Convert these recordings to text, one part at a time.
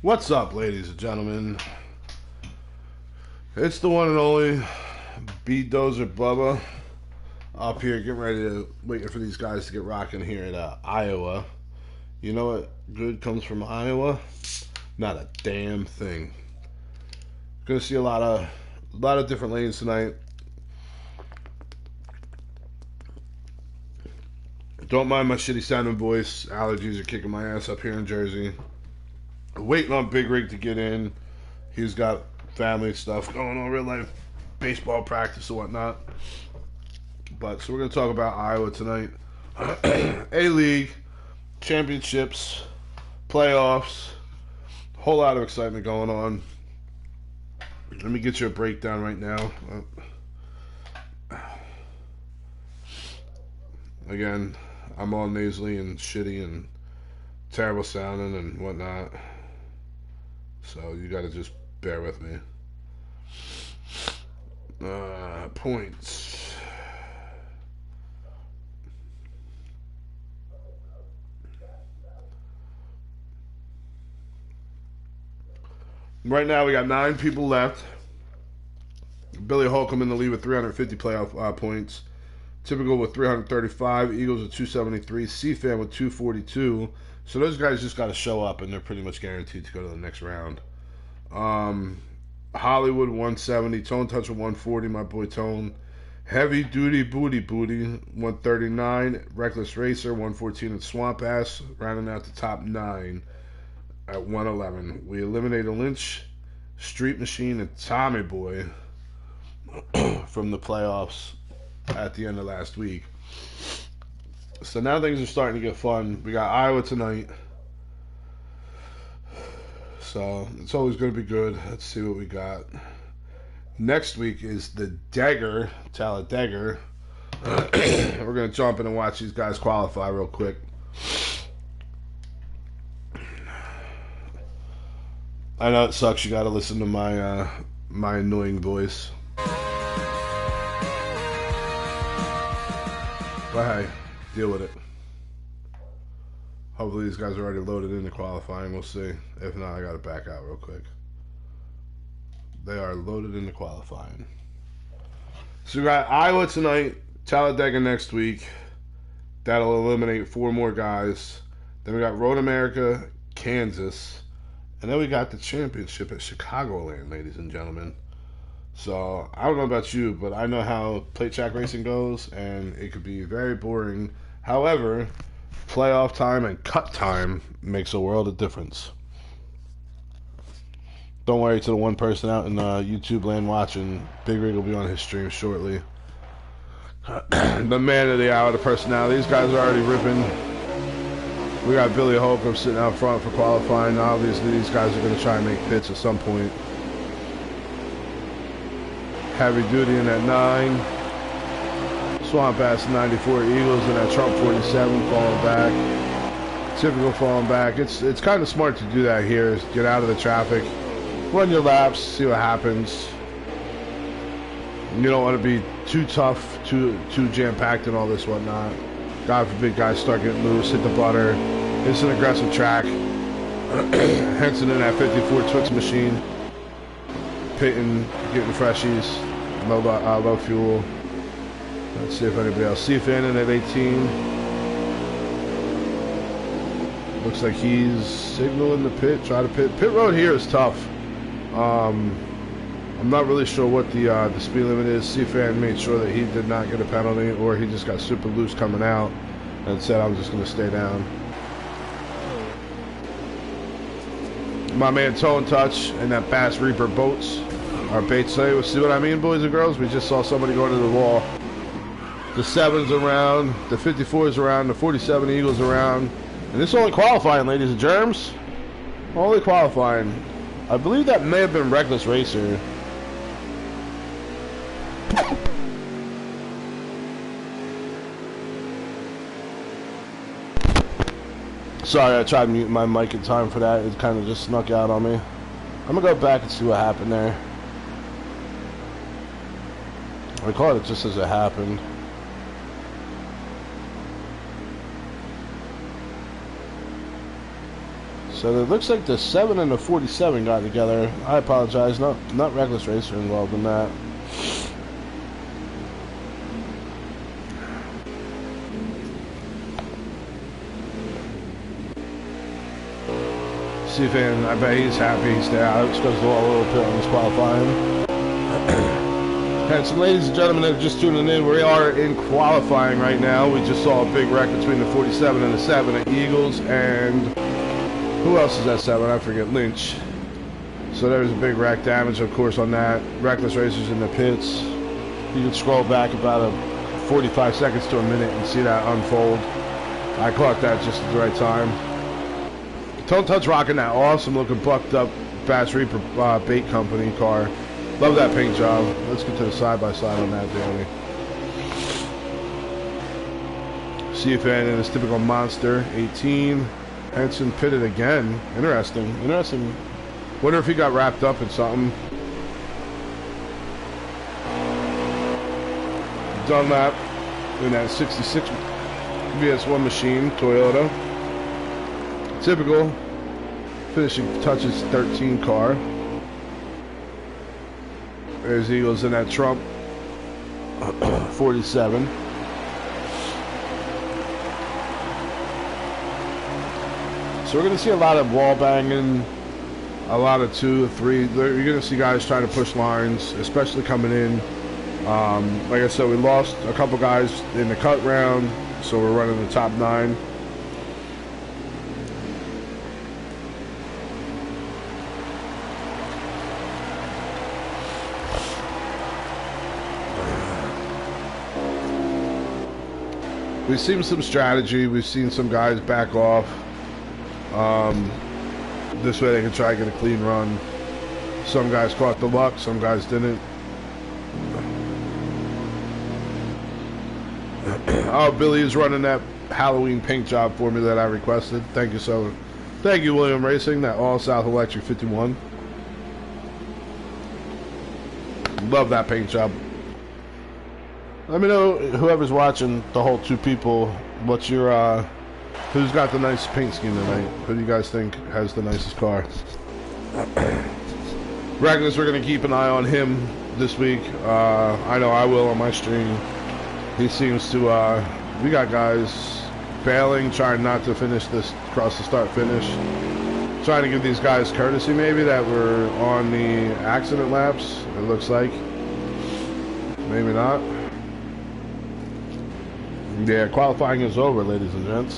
What's up, ladies and gentlemen? It's the one and only B Dozer Bubba up here, getting ready to waiting for these guys to get rocking here at Iowa. You know what good comes from Iowa? Not a damn thing. Gonna see a lot of different lanes tonight. Don't mind my shitty sounding voice. Allergies are kicking my ass up here in Jersey. Waiting on Big Rig to get in. He's got family stuff going on, real life baseball practice and whatnot. But so we're gonna talk about Iowa tonight. A-League, championships, playoffs, whole lot of excitement going on. Let me get you a breakdown right now. Again, I'm all nasally and shitty and terrible sounding and whatnot. So you gotta just bear with me. Points. Right now we got 9 people left. Billy Holcomb in the lead with 350 playoff points. Typical with 335. Eagles with 273. C-Fan with 242. So those guys just got to show up, and they're pretty much guaranteed to go to the next round. Hollywood 170. Tone Touch with 140. My boy Tone. Heavy Duty Booty 139. Reckless Racer 114. And Swamp Ass rounding out the top 9 at 111. We eliminated Lynch, Street Machine, and Tommy Boy from the playoffs at the end of last week. So now things are starting to get fun. We got Iowa tonight. So it's always going to be good. Let's see what we got. Next week is the Dagger, Talladega. We're going to jump in and watch these guys qualify real quick. I know it sucks. You got to listen to my my annoying voice. But hey, deal with it. Hopefully these guys are already loaded into qualifying. We'll see. If not, I got to back out real quick. They are loaded into qualifying. So we got Iowa tonight, Talladega next week. That'll eliminate 4 more guys. Then we got Road America, Kansas. And then we got the championship at Chicagoland, ladies and gentlemen. So, I don't know about you, but I know how plate track racing goes, and it could be very boring. However, playoff time and cut time makes a world of difference. Don't worry to the one person out in YouTube land watching. Big Rig will be on his stream shortly. The man of the hour, the personality. These guys are already ripping. We got Billy Holcomb sitting out front for qualifying. Obviously, these guys are going to try and make pits at some point. Heavy Duty in at 9. Swamp Ass 94. Eagles in that Trump 47 falling back. Typical falling back. It's kind of smart to do that here. Is get out of the traffic. Run your laps. See what happens. You don't want to be too tough, too jam-packed and all this whatnot. God forbid guys start getting loose, hit the butter. It's an aggressive track. Henson in that 54 Twix machine. Pitting, getting freshies. Low fuel. Let's see if anybody else. C-Fan in at 18. Looks like he's signaling the pit. Try to pit. Pit road here is tough. I'm not really sure what the speed limit is. C-Fan made sure that he did not get a penalty, or he just got super loose coming out and said, I'm just going to stay down. My man Tone Touch and that Bass Reaper boats are bait say. See what I mean, boys and girls? We just saw somebody go to the wall. The 7's around, the 54's around, the 47 Eagles around. And this is only qualifying, ladies and germs. Only qualifying. I believe that may have been Reckless Racer. Sorry, I tried muting my mic in time for that. It kind of just snuck out on me. I'm going to go back and see what happened there. I call it just as it happened. So it looks like the 7 and the 47 got together. I apologize, not Reckless Racer involved in that. C-Fan, I bet he's happy he's there. It's because of all a little bit on this qualifying. And so, ladies and gentlemen that are just tuning in, we are in qualifying right now. We just saw a big wreck between the 47 and the 7 at Eagles, and who else is that 7? I forget, Lynch. So there's a big wreck damage, of course, on that. Reckless Racers in the pits. You can scroll back about 45 seconds to a minute and see that unfold. I caught that just at the right time. Tone Touch rocking that awesome looking bucked up Bass Reaper Bait Company car. Love that paint job. Let's get to the side-by-side on that, Danny. C-Fan in his typical monster, 18. Henson pitted again. Interesting. Wonder if he got wrapped up in something. Dunlap in that 66 VS1 machine, Toyota. Typical. Finishing touches 13 car. There's Eagles in that Trump 47. So we're going to see a lot of wall banging, a lot of 2, 3. You're going to see guys trying to push lines, especially coming in. Like I said, we lost a couple guys in the cut round, so we're running the top 9. We've seen some strategy. We've seen some guys back off. This way they can try to get a clean run. Some guys caught the luck. Some guys didn't. Oh, Billy is running that Halloween paint job for me that I requested. Thank you so. Thank you, William Racing. That All South Electric 51. Love that paint job. Let me know, whoever's watching, the whole 2 people, what's your, who's got the nicest paint scheme tonight? Who do you guys think has the nicest car? Reckless, we're going to keep an eye on him this week. I know I will on my stream. He seems to, we got guys bailing, trying not to finish this, cross the start-finish. Trying to give these guys courtesy, maybe, that were on the accident laps, it looks like. Maybe not. Yeah, qualifying is over, ladies and gents.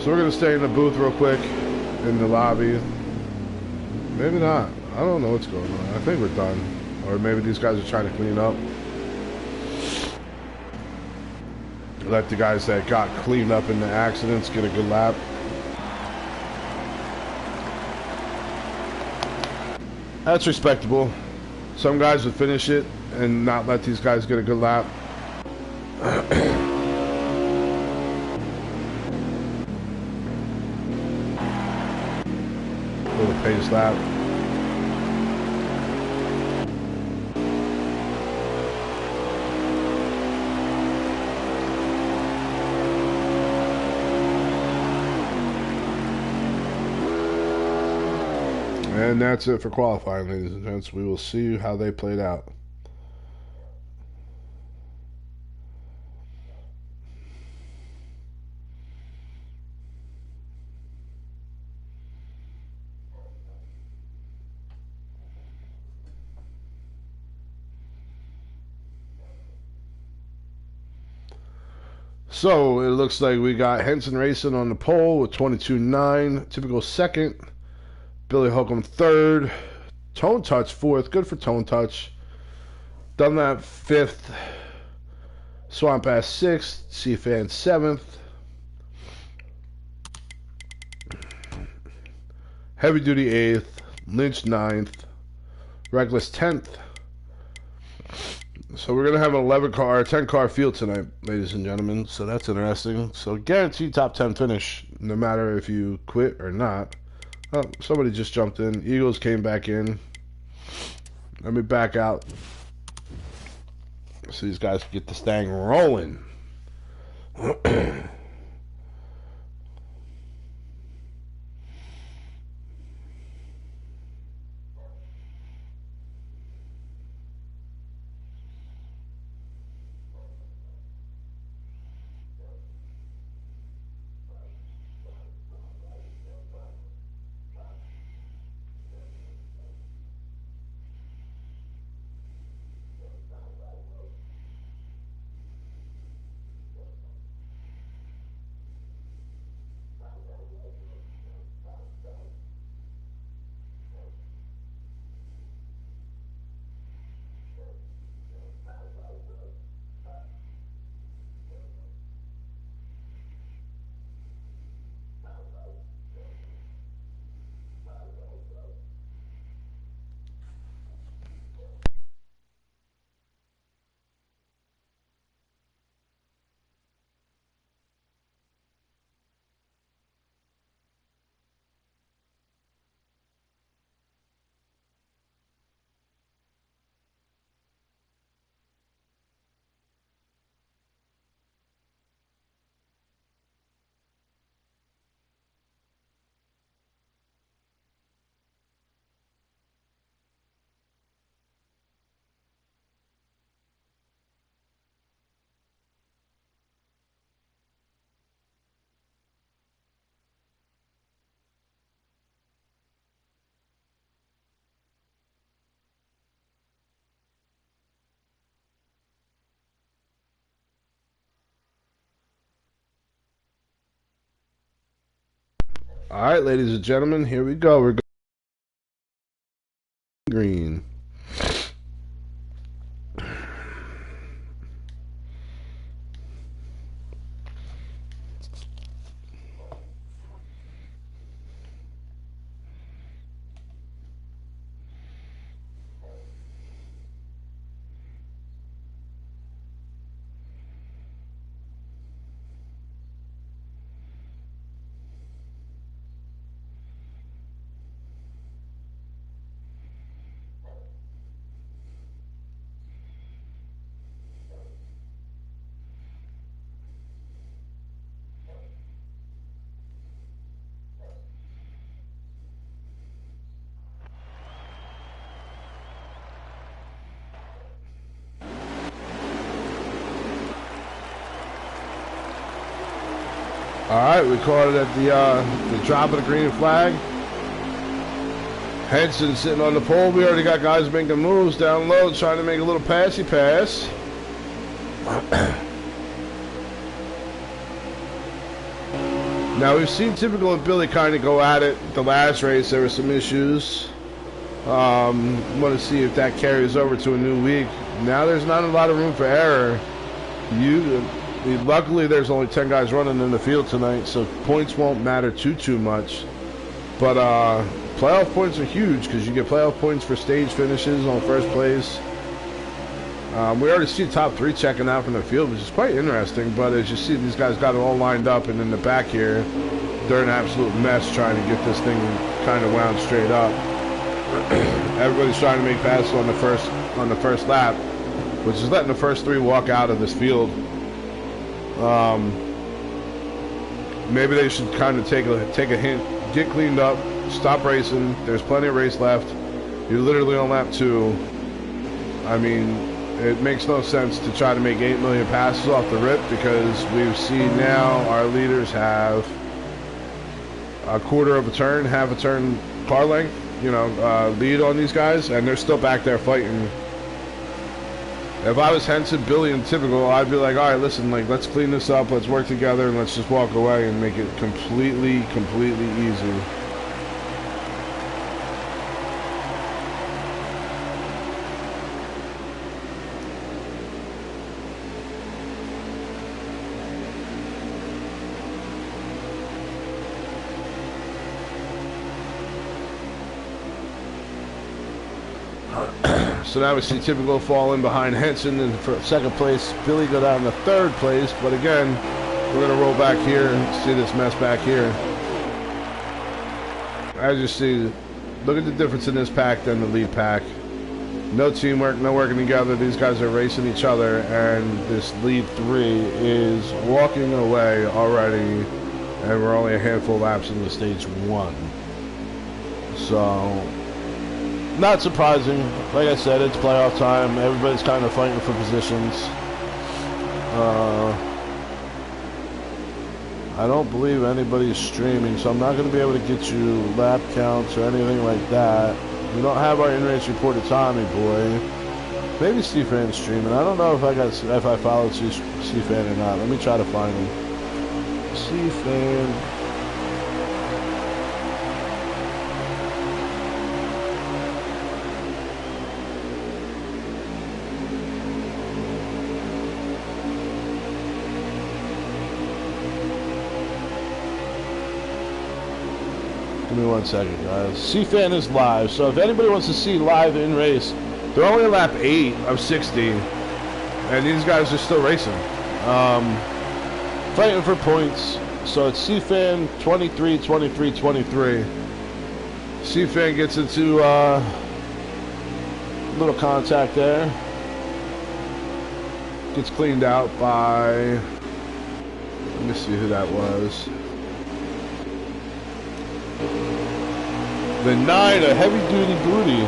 So we're going to stay in the booth real quick, in the lobby. Maybe not. I don't know what's going on. I think we're done. Or maybe these guys are trying to clean up. Let the guys that got cleaned up in the accidents get a good lap. That's respectable. Some guys would finish it and not let these guys get a good lap. Little pace lap. And that's it for qualifying, ladies and gents. We will see how they played out. So it looks like we got Henson Racing on the pole with 22.9. Typical second. Billy Holcomb third. Tone Touch fourth. Good for Tone Touch. Dunlap fifth. Swamp Ass sixth. C-Fan seventh. Heavy Duty eighth. Lynch ninth. Reckless 10th. So we're going to have an 10 car field tonight, ladies and gentlemen. So that's interesting. So guaranteed top 10 finish, no matter if you quit or not. Oh, somebody just jumped in. Eagles came back in. Let me back out so these guys can get this thing rolling. All right, ladies and gentlemen, here we go. We're going green. All right, we caught it at the drop of the green flag. Henson sitting on the pole. We already got guys making moves down low, trying to make a little passy pass. Now we've seen Typical and Billy kind of go at it. The last race there were some issues. Want to see if that carries over to a new week. Now there's not a lot of room for error. Luckily there's only 10 guys running in the field tonight, so points won't matter too much. But playoff points are huge because you get playoff points for stage finishes on first place. We already see top 3 checking out from the field, which is quite interesting. But as you see, these guys got it all lined up, and in the back here, they're an absolute mess trying to get this thing kind of wound straight up. Everybody's trying to make passes on the first lap, which is letting the first 3 walk out of this field. Maybe they should kind of take a hint, get cleaned up, stop racing. There's plenty of race left. You're literally on lap 2. I mean, it makes no sense to try to make 8 million passes off the rip, because we've seen now our leaders have a quarter of a turn, half a turn car length, lead on these guys, and they're still back there fighting. If I was Henson, Billy, and Typical, I'd be like, all right, listen, let's clean this up, let's work together, and let's just walk away and make it completely easy. So now we see Typical falling behind Henson in second place. Billy go down to third place. But again, we're going to roll back here and see this mess back here. As you see, look at the difference in this pack than the lead pack. No teamwork, no working together. These guys are racing each other, and this lead 3 is walking away already, and we're only a handful of laps into stage 1. So not surprising. Like I said, it's playoff time. Everybody's kind of fighting for positions. I don't believe anybody's streaming, so I'm not going to be able to get you lap counts or anything like that. We don't have our in-race report of Tommy Boy. Maybe C-Fan's streaming. I don't know if I followed C-Fan or not. Let me try to find him. C-Fan. Give me 1 second, guys. C-Fan is live, so if anybody wants to see live in race, they're only lap 8 of 60, and these guys are still racing. Fighting for points. So it's C-Fan 23, 23, 23. C-Fan gets into little contact there. Gets cleaned out by, let me see who that was. The 9, a heavy-duty booty.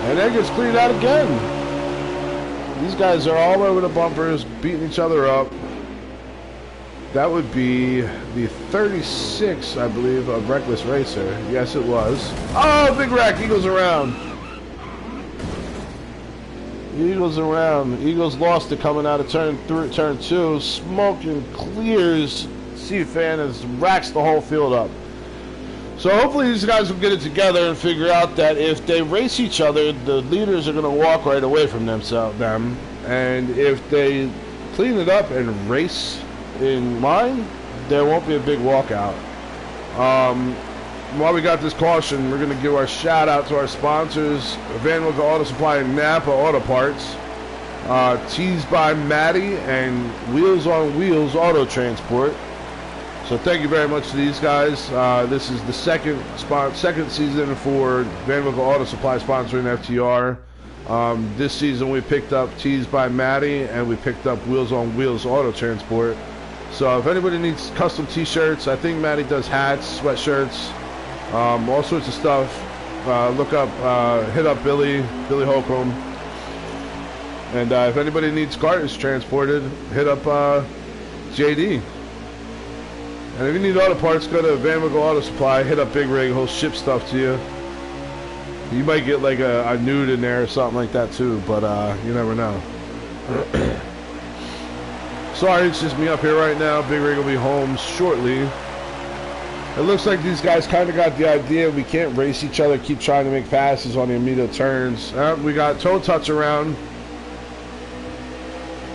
And then gets cleaned out again. These guys are all over the bumpers, beating each other up. That would be the 36, I believe, of Reckless Racer. Yes, it was. Oh, Big Rack, Eagles around. Eagles around. Eagles lost it coming out of turn 2. Smoking clears. C-Fan has racks the whole field up. So hopefully these guys will get it together and figure out that if they race each other, the leaders are going to walk right away from them. And if they clean it up and race in line, there won't be a big walkout. While we got this caution, we're going to give our shout out to our sponsors, Van Wilker Auto Supply and Napa Auto Parts, Teased by Maddie, and Wheels on Wheels Auto Transport. So thank you very much to these guys. This is the second season for Van Wilker Auto Supply sponsoring FTR. This season we picked up Teased by Maddie, and we picked up Wheels on Wheels Auto Transport. So if anybody needs custom t-shirts, I think Maddie does hats, sweatshirts, all sorts of stuff. Hit up Billy Holcomb. And if anybody needs cartons transported, hit up JD. And if you need auto parts, go to Van Wilker Auto Supply, hit up Big Rig, he'll ship stuff to you. You might get like a nude in there or something like that too, but you never know. Sorry, it's just me up here right now. Big Rig will be home shortly. It looks like these guys kind of got the idea we can't race each other, keep trying to make passes on the immediate turns. We got toe touch around.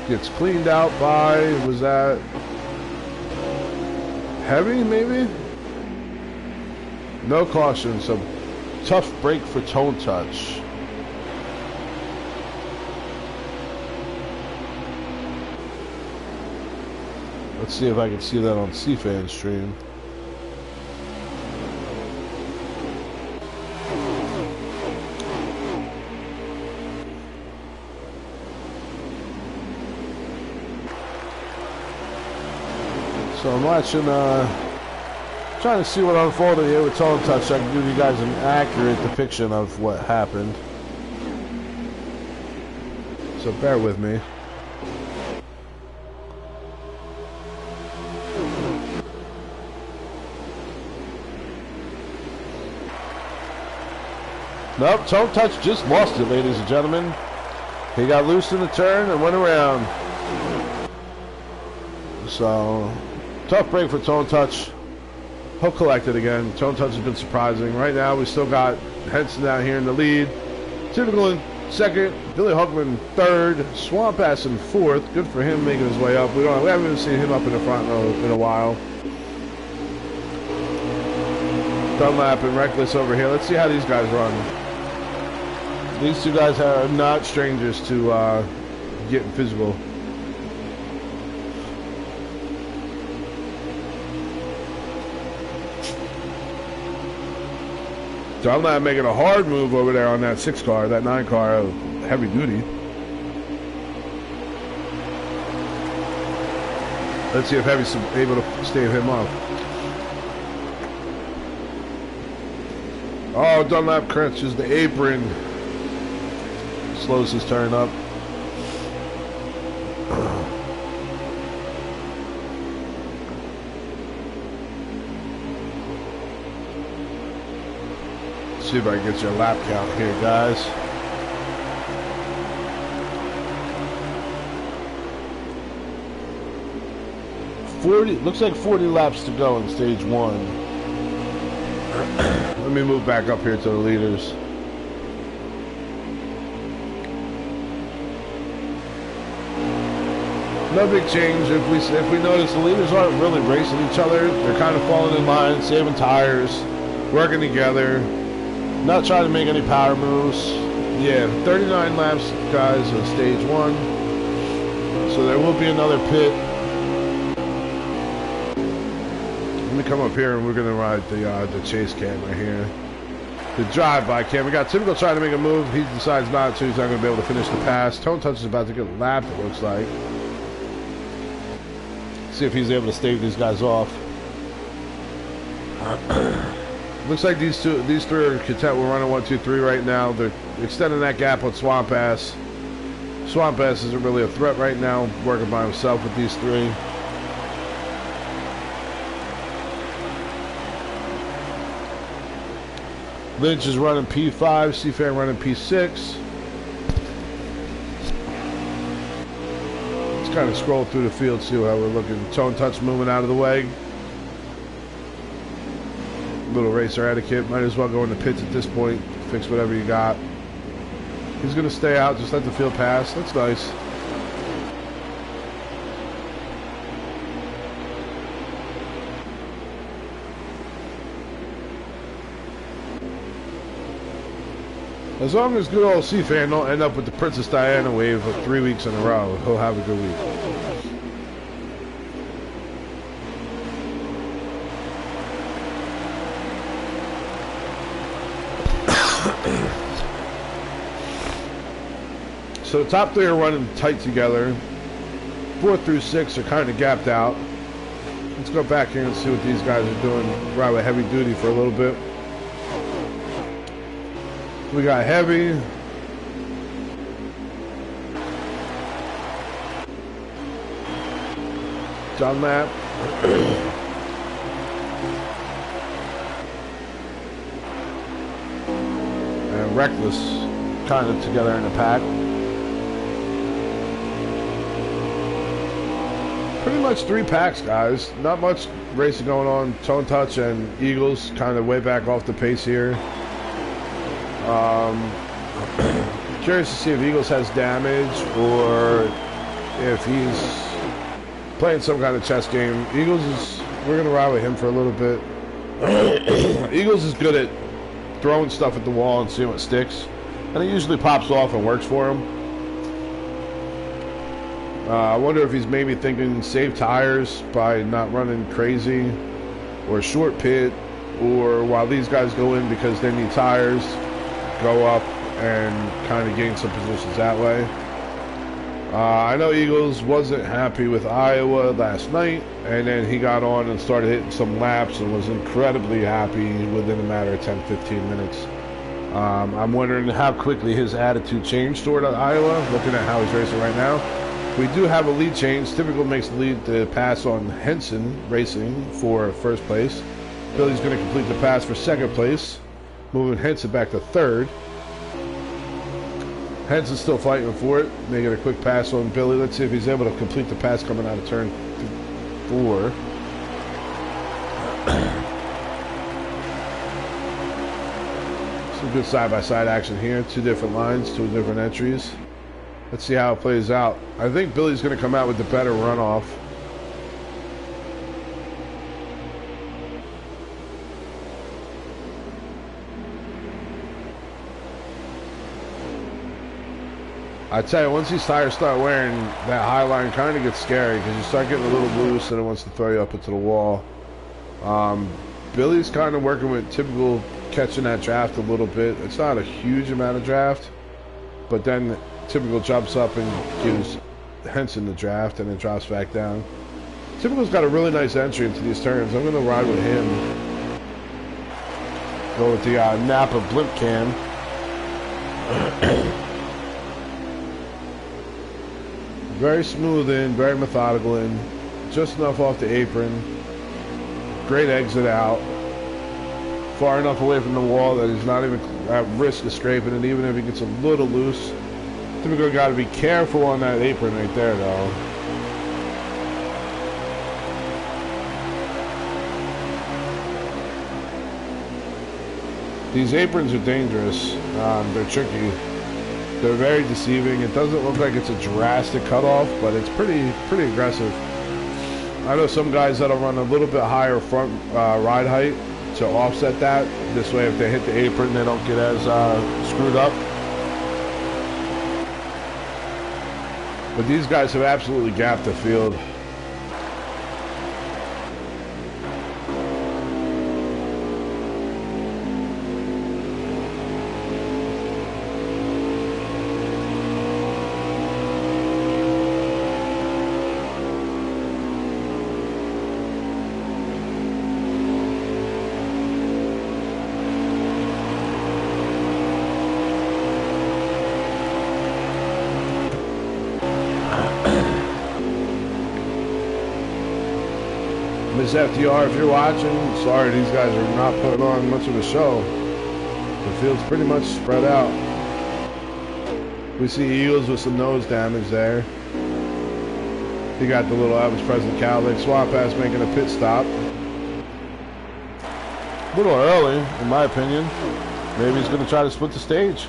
Gets cleaned out by, was that Heavy, maybe? No caution, so tough break for Tone Touch. Let's see if I can see that on CFan stream. So I'm watching, trying to see what unfolded here with Tone Touch so I can give you guys an accurate depiction of what happened. So bear with me. Nope, Tone Touch just lost it, ladies and gentlemen. He got loose in the turn and went around. So, tough break for Tone Touch. He'll collect it again. Tone Touch has been surprising. Right now, we still got Henson out here in the lead. Typical in second. Billy Huckman third. Swamp Ass in fourth. Good for him making his way up. We haven't even seen him up in the front row in a while. Dunlap and Reckless over here. Let's see how these guys run. These two guys are not strangers to getting physical. Dunlap making a hard move over there on that 6 car, that 9 car, heavy duty. Let's see if Heavy's able to stave him off. Oh, Dunlap crunches the apron. Slows his turn up. See if I can get your lap count here, guys. Looks like 40 laps to go in stage 1. Let me move back up here to the leaders. No big change. If we notice, the leaders aren't really racing each other. They're kind of falling in line, saving tires, working together. Not trying to make any power moves. Yeah, 39 laps, guys, on stage 1. So there will be another pit. Let me come up here and we're going to ride the chase cam right here. The drive-by cam. We got Typical trying to make a move. He decides not to. He's not going to be able to finish the pass. Tone Touch is about to get lapped, it looks like. See if he's able to stave these guys off. Looks like these three are content. We're running 1, 2, 3 right now. They're extending that gap with Swamp Ass. Swamp Ass isn't really a threat right now, working by himself with these 3. Lynch is running P5, CFan running P6. Let's kind of scroll through the field, see how we're looking. Tone Touch moving out of the way. Little racer etiquette. Might as well go in the pits at this point. Fix whatever you got. He's going to stay out. Just let the field pass. That's nice. As long as good old C-Fan don't end up with the Princess Diana wave of 3 weeks in a row, he'll have a good week. So the top three are running tight together. 4 through 6 are kind of gapped out. Let's go back here and see what these guys are doing. Ride with heavy duty for a little bit. We got heavy. Dunlap. And Reckless kind of together in a pack. Pretty much 3 packs, guys. Not much racing going on. Tone Touch and Eagles kind of way back off the pace here. Curious to see if Eagles has damage or if he's playing some kind of chess game. Eagles is, we're going to ride with him for a little bit. Eagles is good at throwing stuff at the wall and seeing what sticks. And it usually pops off and works for him. I wonder if he's maybe thinking save tires by not running crazy, or short pit, or while these guys go in because they need tires, go up and kind of gain some positions that way. I know Eagles wasn't happy with Iowa last night, and then he got on and started hitting some laps and was incredibly happy within a matter of 10-15 minutes. I'm wondering how quickly his attitude changed toward Iowa, looking at how he's racing right now. We do have a lead change. Typical makes the lead to pass on Henson Racing for first place. Billy's going to complete the pass for second place, moving Henson back to third. Henson's still fighting for it. Making a quick pass on Billy. Let's see if he's able to complete the pass coming out of turn 4. Some good side-by-side action here. 2 different lines, 2 different entries. Let's see how it plays out. I think Billy's going to come out with the better runoff. I tell you, once these tires start wearing, that high line kind of gets scary because you start getting a little loose and it wants to throw you up into the wall. Billy's kind of working with typical catching that draft a little bit. It's not a huge amount of draft, but then Typical jumps up and gives Henson the draft and then drops back down. Typical's got a really nice entry into these turns. I'm going to ride with him. Go with the Napa blimp cam. Very smooth in, very methodical in. Just enough off the apron. Great exit out. Far enough away from the wall that he's not even at risk of scraping it, even if he gets a little loose. Typical got to be careful on that apron right there, though. These aprons are dangerous. They're tricky. They're very deceiving. It doesn't look like it's a drastic cutoff, but it's pretty aggressive. I know some guys that'll run a little bit higher front ride height to offset that. This way, if they hit the apron, they don't get as screwed up. But these guys have absolutely gapped the field. Miss FTR, if you're watching, sorry these guys are not putting on much of a show. The field's pretty much spread out. We see Eagles with some nose damage there. He got the little Elvis Presley cowlick. Swap ass making a pit stop. A little early, in my opinion. Maybe he's going to try to split the stage.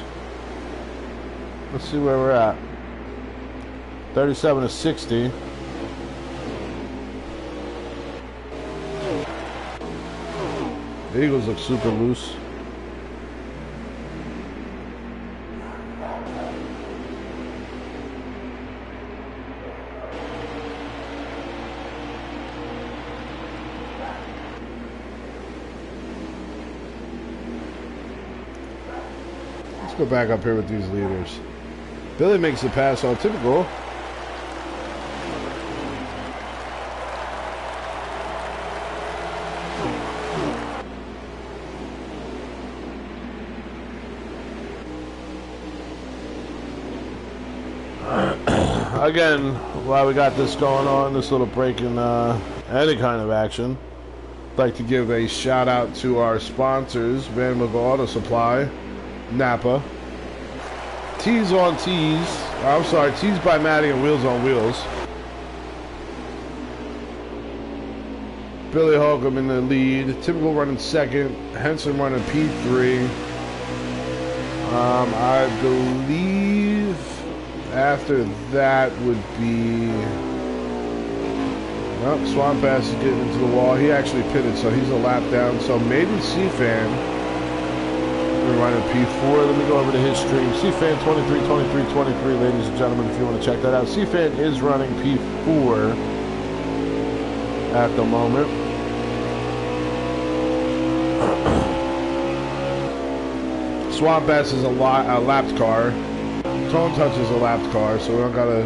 Let's see where we're at. 37 to 60. The Eagles look super loose. Let's go back up here with these leaders. Billy makes the pass on typical. Again, while we got this going on, this little break in any kind of action, I'd like to give a shout out to our sponsors, Van McGaw Auto Supply, Napa, Tees on Tees, I'm sorry, Tees by Matty and Wheels on Wheels. Billy Holcomb in the lead, Typical running second, Henson running P3. I believe after that would be, well, Swamp Ass is getting into the wall. He actually pitted, so he's a lap down. So Maiden C-Fan, we're running P4. Let me go over to his stream. C-Fan 23, 23, 23, ladies and gentlemen, if you want to check that out. C-Fan is running P4 at the moment. Swamp Ass is a lapped car. Tone Touch is a lapped car, so we don't gotta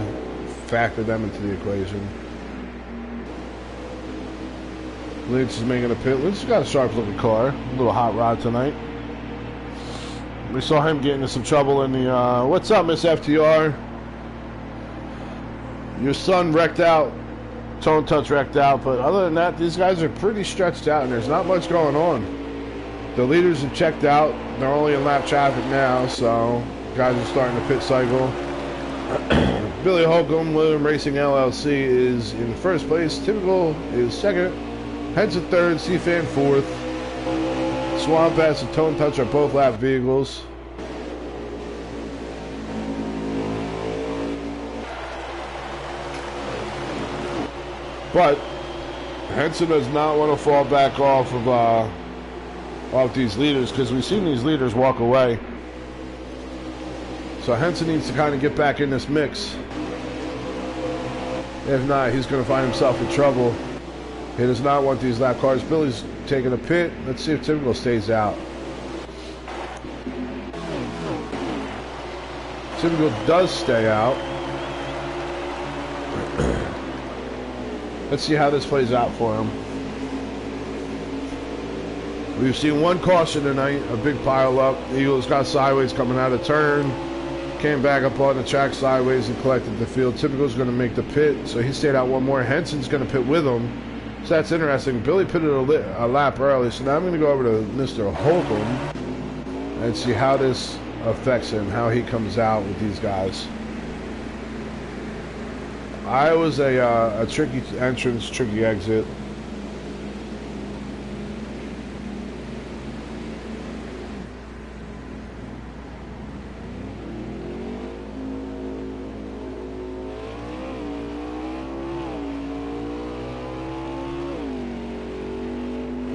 factor them into the equation. Lynch is making a pit. Lynch has got a sharp looking car. A little hot rod tonight. We saw him get into some trouble in the, what's up, Miss FTR? Your son wrecked out. Tone Touch wrecked out, but other than that, these guys are pretty stretched out, and there's not much going on. The leaders have checked out. They're only in lap traffic now, so guys are starting the pit cycle. Billy Holcomb, William Racing LLC is in first place. Typical is second. Henson third. C-Fan fourth. Swamp Ass and Tone Touch are both lap vehicles. But Henson does not want to fall back off these leaders, because we've seen these leaders walk away. So Henson needs to kind of get back in this mix. If not, he's going to find himself in trouble. He does not want these lap cars. Billy's taking a pit. Let's see if Typical stays out. Typical does stay out. Let's see how this plays out for him. We've seen one caution tonight, a big pile up. Eagles got sideways coming out of turn. Came back up on the track sideways and collected the field. Typical's going to make the pit, so he stayed out one more. Henson's going to pit with him. So that's interesting. Billy pitted a lap early, so now I'm going to go over to Mr. Holcomb and see how this affects him, how he comes out with these guys. I was a tricky entrance, tricky exit.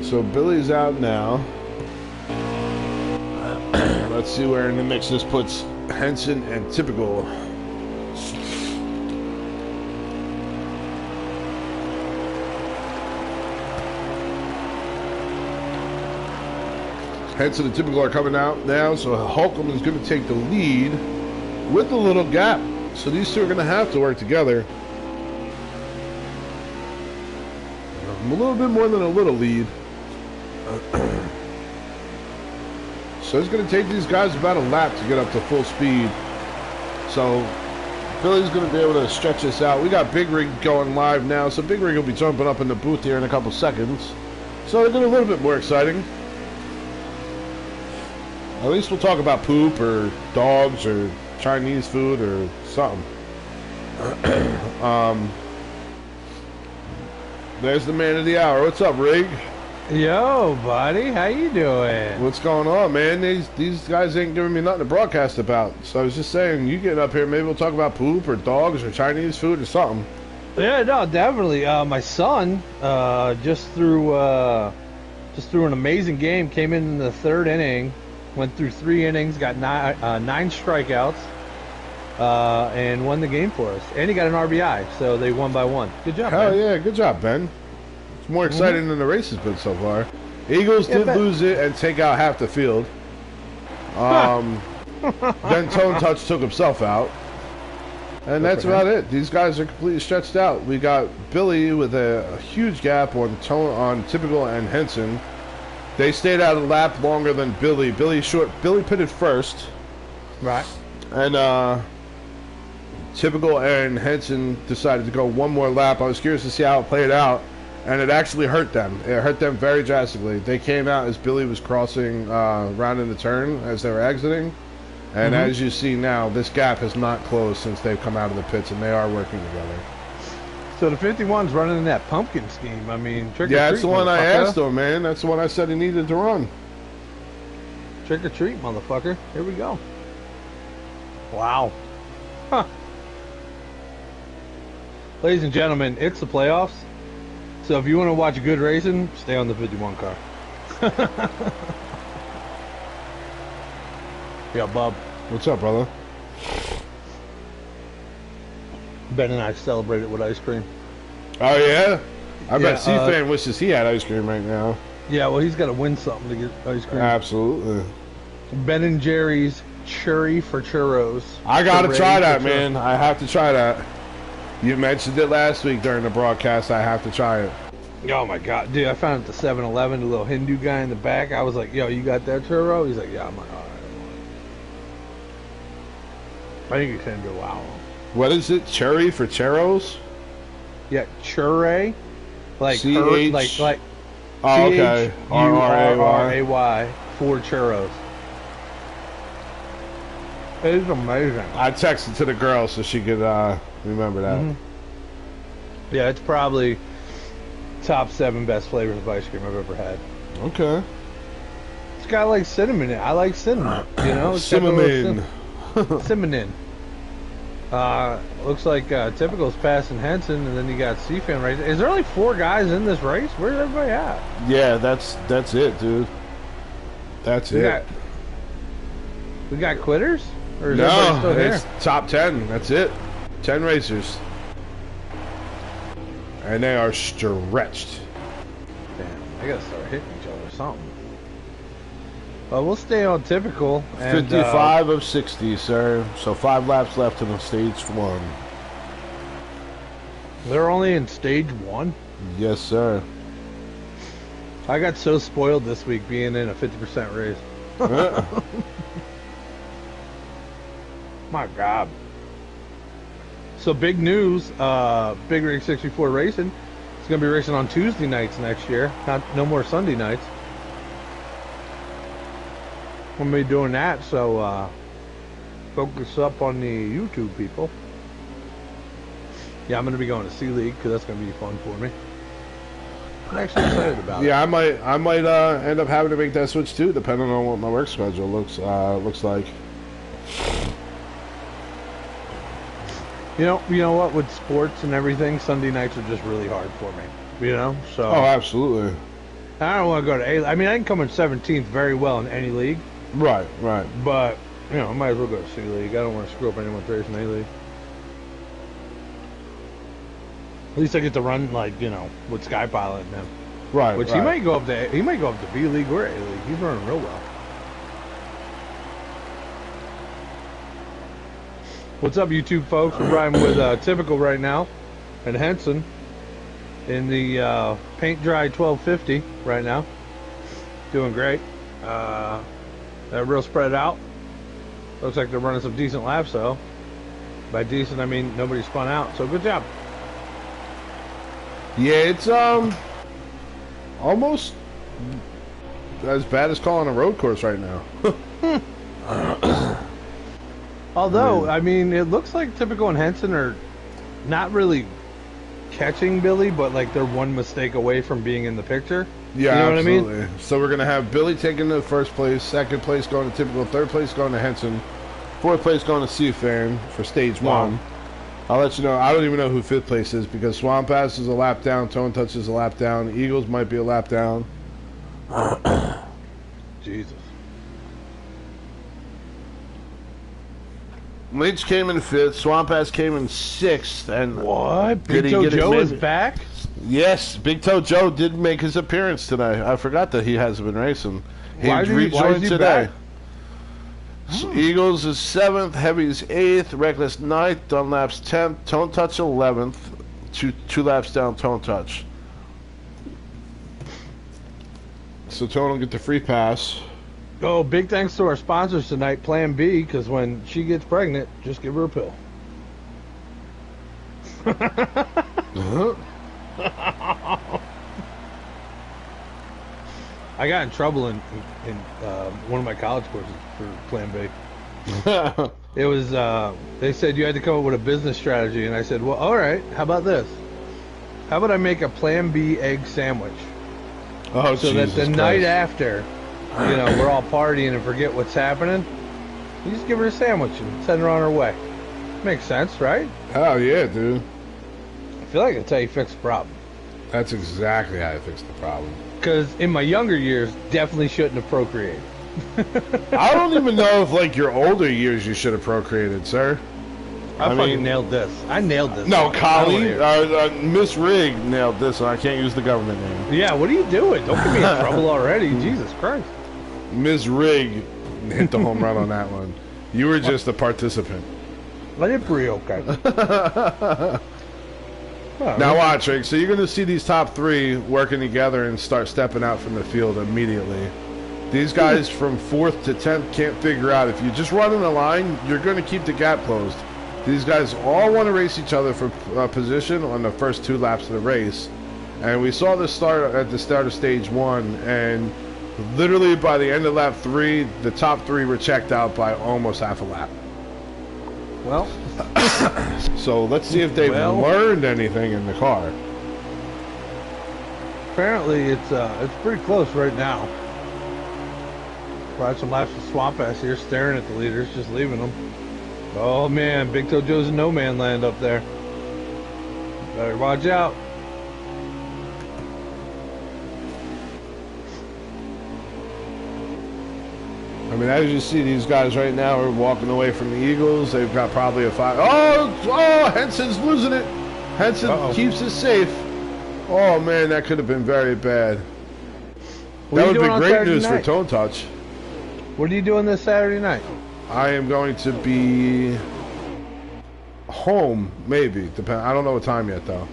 So Billy's out now. Let's see where in the mix this puts Henson and Typical. Henson and Typical are coming out now, so Holcomb is going to take the lead with a little gap. So these two are going to have to work together. A little bit more than a little lead. So it's going to take these guys about a lap to get up to full speed. So Billy's going to be able to stretch this out. We got Big Rig going live now, so Big Rig will be jumping up in the booth here in a couple seconds. So they're getting a little bit more exciting. At least we'll talk about poop or dogs or Chinese food or something. There's the man of the hour. What's up, Rig? Yo, buddy, how you doing? What's going on, man? These guys ain't giving me nothing to broadcast about. So I was just saying, you get up here, maybe we'll talk about poop or dogs or Chinese food or something. Yeah, no, definitely. My son just threw an amazing game. Came in the third inning, went through 3 innings, got nine strikeouts, and won the game for us. And he got an RBI, so they won by one. Good job, Hell man. yeah, good job, Ben. It's more exciting than the race has been so far. Eagles did lose it and take out half the field. Then Tone Touch took himself out. And that's about it. These guys are completely stretched out. We got Billy with a huge gap on Typical and Henson. They stayed out a lap longer than Billy. Billy pitted first. Right. And Typical and Henson decided to go one more lap. I was curious to see how it played out. And it actually hurt them. It hurt them very drastically. They came out as Billy was crossing round in the turn as they were exiting. And as you see now, this gap has not closed since they've come out of the pits, and they are working together. So the 51's running in that pumpkin scheme. I mean, trick or treat. Yeah, that's the one I asked him, man. That's the one I said he needed to run. Trick or treat, motherfucker. Here we go. Wow. Huh. Ladies and gentlemen, it's the playoffs. So if you want to watch good racing, stay on the 51 car. Yeah, Bob. What's up, brother? Ben and I celebrated with ice cream. Oh, yeah? I bet C-Fan wishes he had ice cream right now. Yeah, well, he's got to win something to get ice cream. Absolutely. Ben and Jerry's Churri for Churros. I got to try that, man. I have to try that. You mentioned it last week during the broadcast. I have to try it. Oh, my God. Dude, I found it at the 7-Eleven, the little Hindu guy in the back. I was like, yo, you got that churro? He's like, yeah. I'm like, all right. I think it's going to go wow. What is it? Cherry for churros? Yeah, churray. Like, C-H... like oh, okay. C-H-U-R-R-A-Y for churros. It is amazing. I texted to the girl so she could remember that. Yeah, it's probably top 7 best flavors of ice cream I've ever had. Okay. It's got like cinnamon in it. I like cinnamon. You know, cinnamon. Cinnamon. Looks like Typical's passing Henson, and then you got C-Fan right there. Is there only 4 guys in this race? Where's everybody at? Yeah, that's it, dude. That's it. We got quitters? Or is no, still it's here? top 10. That's it. 10 racers. And they are stretched. Damn, I gotta start hitting each other or something. Well, we'll stay on Typical. And, 55 of 60, sir. So 5 laps left in the stage 1. They're only in stage 1? Yes, sir. I got so spoiled this week being in a 50% race. My God. So big news, Big Rig 64 Racing. It's going to be racing on Tuesday nights next year. No more Sunday nights. I'm going to be doing that, so focus up on the YouTube people. Yeah, I'm going to be going to C-League because that's going to be fun for me. I'm actually excited about it. Yeah, I might end up having to make that switch too, depending on what my work schedule looks like. You know what? With sports and everything, Sunday nights are just really hard for me. You know, so. Oh, absolutely. I don't want to go to A. I mean, I can come in 17th very well in any league. Right. But I might as well go to C League. I don't want to screw up anyone's race in A League. At least I get to run with Sky Pilot and them. Right. Which he might go up to B League or A League. He's running real well. What's up, YouTube folks? We're riding with Typical right now, and Henson in the Paint Dry 1250 right now. Doing great. They're real spread out. Looks like they're running some decent laps though. By decent, I mean nobody spun out. So good job. Yeah, it's almost as bad as calling a road course right now. Although, I mean, it looks like Typical and Henson are not really catching Billy, but like they're one mistake away from being in the picture. Yeah, you know absolutely. what I mean? So we're gonna have Billy taking the first place, second place going to Typical, third place going to Henson, fourth place going to Seafan for stage Wow. one. I'll let you know. I don't even know who fifth place is because Swamp Pass is a lap down, Tone Touch is a lap down, Eagles might be a lap down. Jesus. Lynch came in fifth, Swamp Pass came in sixth, and What? Did Big he Toe get it Joe is maybe? back? Yes, Big Toe Joe did make his appearance tonight. I forgot that he hasn't been racing. He Why is rejoined he today. back? So Eagles is 7th, Heavy's 8th, Reckless 9th, Dunlap's 10th, Tone Touch 11th, two laps down Tone Touch. So Tone will get the free pass. Oh, big thanks to our sponsors tonight, Plan B, because when she gets pregnant, just give her a pill. Uh-huh. I got in trouble in one of my college courses for Plan B. It was, they said you had to come up with a business strategy, and I said, well, all right, how about this? How about I make a Plan B egg sandwich? Oh, So Jesus that the Christ. night after, you know, we're all partying and forget what's happening, you just give her a sandwich and send her on her way. Makes sense, right? Oh, yeah, dude. I feel like that's how you fix the problem. That's exactly how you fix the problem. Because in my younger years, definitely shouldn't have procreated. I don't even know if, like, your older years you should have procreated, sir. I I fucking mean- nailed this. I nailed this. No, I don't Collie, wanna hear Miss Rig nailed this, and I can't use the government name. it. Yeah, what are you doing? Don't get me in trouble already. Jesus Christ. Miss Rig hit the home run on that one. You were just a participant. I did pretty okay. Well, Now watch, Rick. So you're going to see these top three working together and start stepping out from the field immediately. These guys from 4th to 10th can't figure out. If you just run in a line, you're going to keep the gap closed. These guys all want to race each other for position on the first 2 laps of the race. And we saw this start at the start of stage 1, and literally by the end of lap 3, the top 3 were checked out by almost half a lap. well, So let's see if they've Well- learned anything in the car. apparently it's pretty close right now. Ride some laps of Swamp Ass here, staring at the leaders, just leaving them. Oh man, Big Toe Joe's in no man land up there. Better watch out. I mean, as you see, these guys right now are walking away from the Eagles. They've got probably a 5. Oh, Henson's losing it. Henson Uh-oh. keeps it safe. Oh, man, that could have been very bad. What That are you would be doing on great Saturday news for night? Tone Touch. What are you doing this Saturday night? I am going to be home, maybe. Depend. I don't know what time yet, though.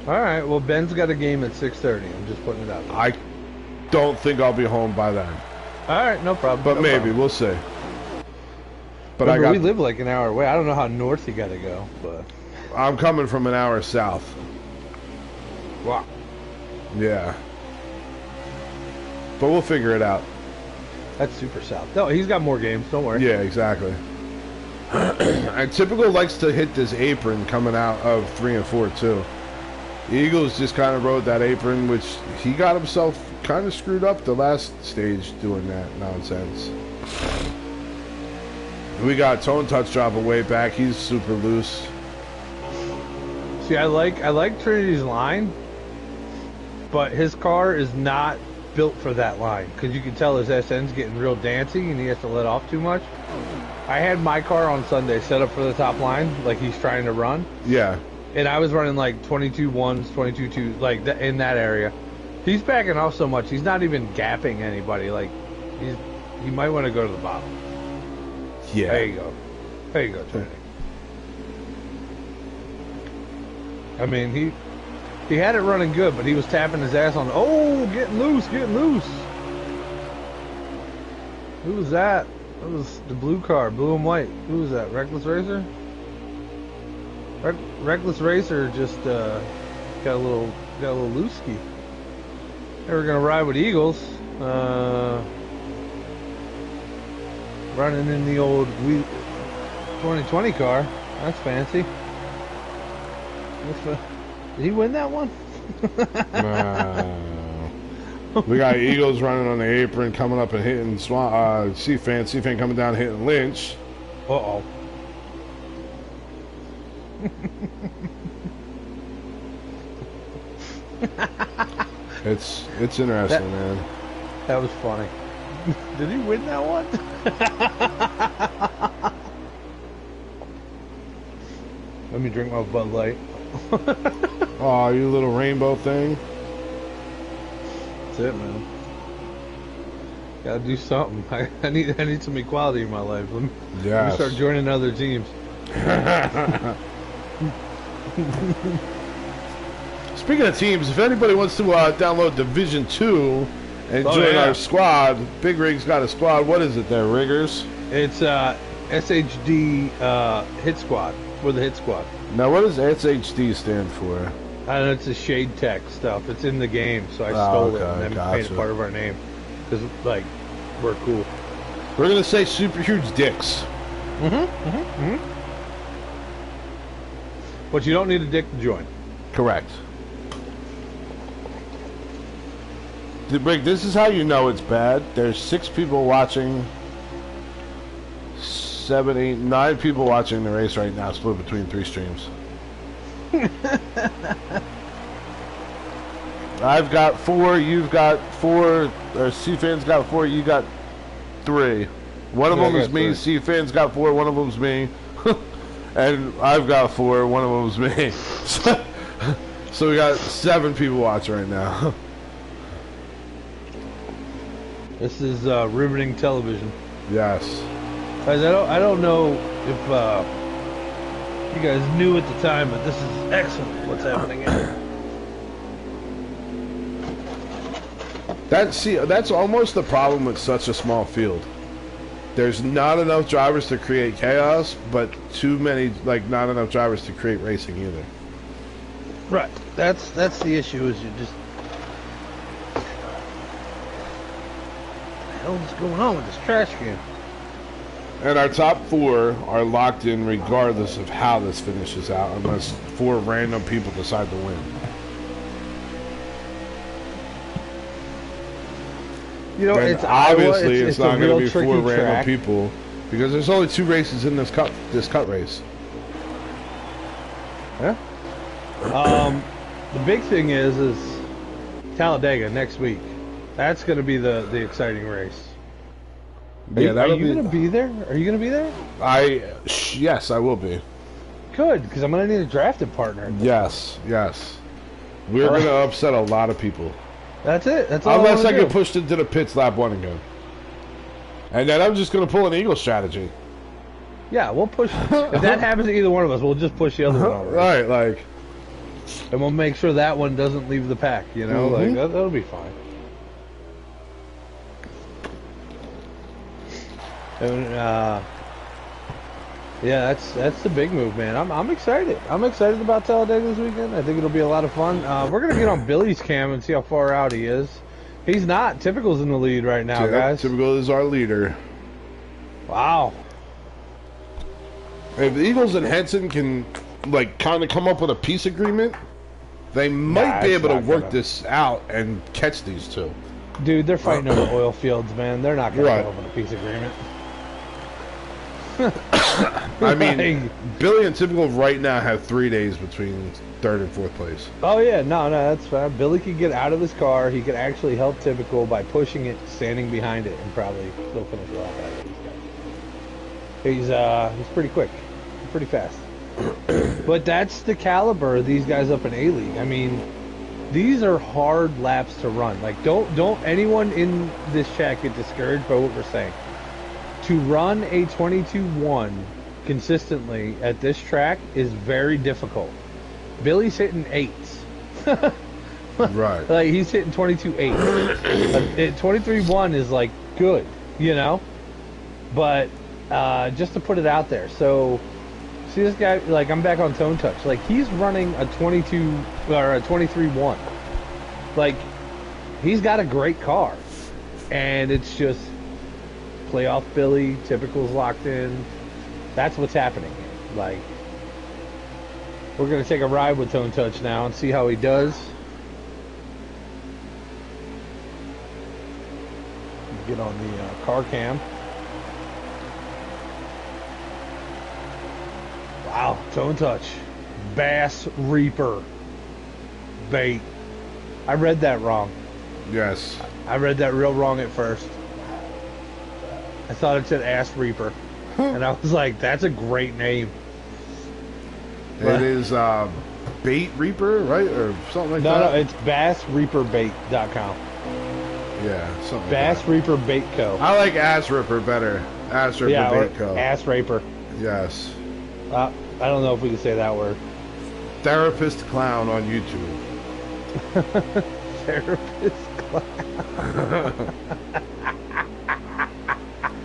All right. Well, Ben's got a game at 6:30. I'm just putting it out there. I don't think I'll be home by then, All right, no problem. but no maybe problem. we'll see. But Remember, I we got. live like an hour away. I don't know how north you got to go, but I'm coming from an hour south. wow. Yeah. But we'll figure it out. That's super south. No, he's got more games. Don't worry. Yeah, exactly. And Typical likes to hit this apron coming out of 3 and 4 too. The Eagles just kind of rode that apron, which he got himself kind of screwed up the last stage doing that nonsense. We got Tone Touch dropping way back. He's super loose. See, I like Trinity's line, but his car is not built for that line because you can tell his SN's getting real dancing and he has to let off too much. I had my car on Sunday set up for the top line, like he's trying to run, Yeah. and I was running like 22.1s, 22.2s, like in that area. He's backing off so much, he's not even gapping anybody. Like, he might want to go to the bottom. Yeah. There you go. There you go, Trinity. I mean, he had it running good, but he was tapping his ass on. Oh, getting loose, getting loose. Who was that? That was the blue car, blue and white. Who was that? Reckless Racer? Reckless Racer just got a little looski. They were gonna ride with Eagles. Running in the old 2020 car. That's fancy. Did he win that one? We got Eagles running on the apron, coming up and hitting C-Fan. C-Fan coming down, hitting Lynch. Uh-oh. It's interesting, man. That was funny. Did he win that one? Let me drink my Bud Light. Oh, you little rainbow thing. That's it, man. Gotta do something. I need some equality in my life. Let me start joining other teams. Speaking of teams, if anybody wants to download Division 2 and join our squad, Big Rig's got a squad. What is it there, Riggers? It's SHD Hit Squad. We're the Hit Squad. Now, what does SHD stand for? I know it's a Shade Tech stuff. It's in the game, so I stole it and then made it part of our name. Because, like, we're cool. We're going to say super huge dicks. But you don't need a dick to join. Correct. Rick, this is how you know it's bad. There's 6 people watching, 7, 8, 9 people watching the race right now, split between 3 streams. I've got 4, you've got 4, or C-Fan's got 4, you got 3. One of them is me, C-Fan's got 4, one of them's me. And I've got 4, one of them's me. So we got 7 people watching right now. This is riveting television. Yes. Guys, I don't know if you guys knew at the time, but this is excellent what's happening here. That's almost the problem with such a small field. There's not enough drivers to create chaos, but too many, not enough drivers to create racing either. Right. That's the issue. Is you just what the hell is going on with this trash can? And our top 4 are locked in regardless of how this finishes out, unless 4 random people decide to win. You know, and it's obviously Iowa. it's not going to be 4 random track. people because there's only 2 races in this cut race. Yeah. The big thing is Talladega next week. That's going to be the exciting race. Are you going to be there? Are you going to be there? Yes, I will be. Good, because I'm going to need a drafted partner. Yes. We're going to upset a lot of people. That's it. That's all. Unless I get pushed into the pits lap 1 again. And then I'm just going to pull an Eagle strategy. Yeah, we'll push. If that happens to either one of us, we'll just push the other one over. Right, and we'll make sure that one doesn't leave the pack, you know? That'll be fine. And, yeah, that's the big move, man. I'm excited. I'm excited about Talladega this weekend. I think it'll be a lot of fun. We're gonna get on Billy's cam and see how far out he is. He's not. Typical's in the lead right now, guys. Typical is our leader. Wow. If the Eagles and Henson can kind of come up with a peace agreement, they might be able to work this out and catch these 2. Dude, they're fighting over oil fields, man. They're not gonna come up with a peace agreement. I mean, Billy and Typical right now have 3 days between 3rd and 4th place. Oh yeah, no, that's fine. Billy could get out of his car. He could actually help Typical by pushing it, standing behind it, and probably still finish a lot better than these guys. He's pretty quick, pretty fast. But that's the caliber of these guys up in A-League. I mean, these are hard laps to run. Don't anyone in this chat get discouraged by what we're saying. To run a 22-1 consistently at this track is very difficult. Billy's hitting 8s. Right. He's hitting 22.8. 23.1 is good, you know? But just to put it out there. So see this guy, I'm back on Tone Touch. He's running a 22 or a 23.1. He's got a great car. And it's just playoff Billy, Typical's locked in. That's what's happening. We're going to take a ride with Tone Touch now and see how he does. get on the car cam. Wow, tone touch. Bass Reaper bait. I read that wrong. Yes. I read that real wrong at first. I thought it said Ass Reaper. And I was like, that's a great name. It is Bait Reaper, right? Or something like No, that? no, it's bassreaperbait.com. Yeah, something Bass like that. Reaper Bait Co. I like Ass Ripper better. Ass Ripper Yeah, Bait Co. Ass Raper. Yes. I don't know if we can say that word. Therapist Clown on YouTube. Therapist clown.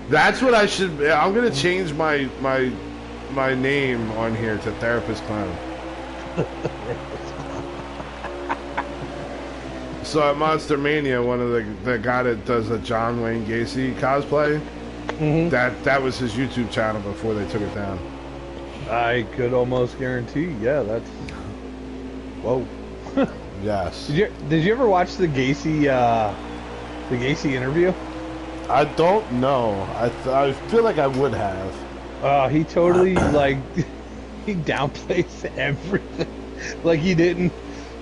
That's what I should. I'm gonna change my name on here to Therapist Clown. So at Monster Mania, one of the guy that does a John Wayne Gacy cosplay, that was his YouTube channel before they took it down. I could almost guarantee. Yeah, that's. Whoa. Yes. Did you ever watch the Gacy interview? I don't know. I feel like I would have. He totally like he downplays everything. Like he didn't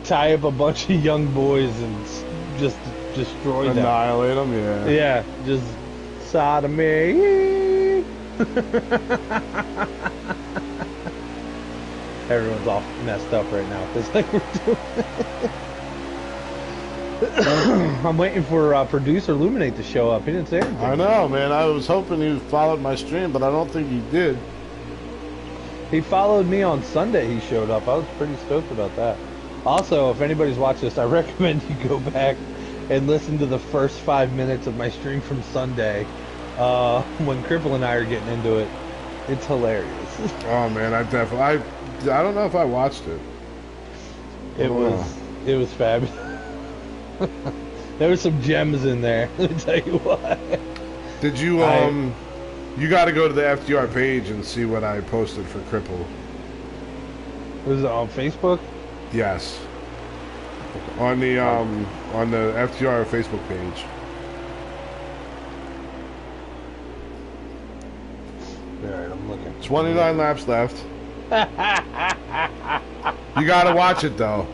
tie up a bunch of young boys and just destroy them. Annihilate them, yeah. Yeah, just sodomy. Everyone's all messed up right now because like we're doing. I'm waiting for producer Luminate to show up. He didn't say anything. I know, man. I was hoping he followed my stream, but I don't think he did. He followed me on Sunday. He showed up. I was pretty stoked about that. Also, if anybody's watched this, I recommend you go back and listen to the first 5 minutes of my stream from Sunday when Cripple and I are getting into it. It's hilarious. Oh man, I don't know if I watched it. It was fabulous. There were some gems in there. Let me tell you what. Did you you got to go to the FTR page and see what I posted for Cripple. Was it on Facebook? Yes. On the FTR Facebook page. Alright, I'm looking. 29 laps left. You got to watch it though.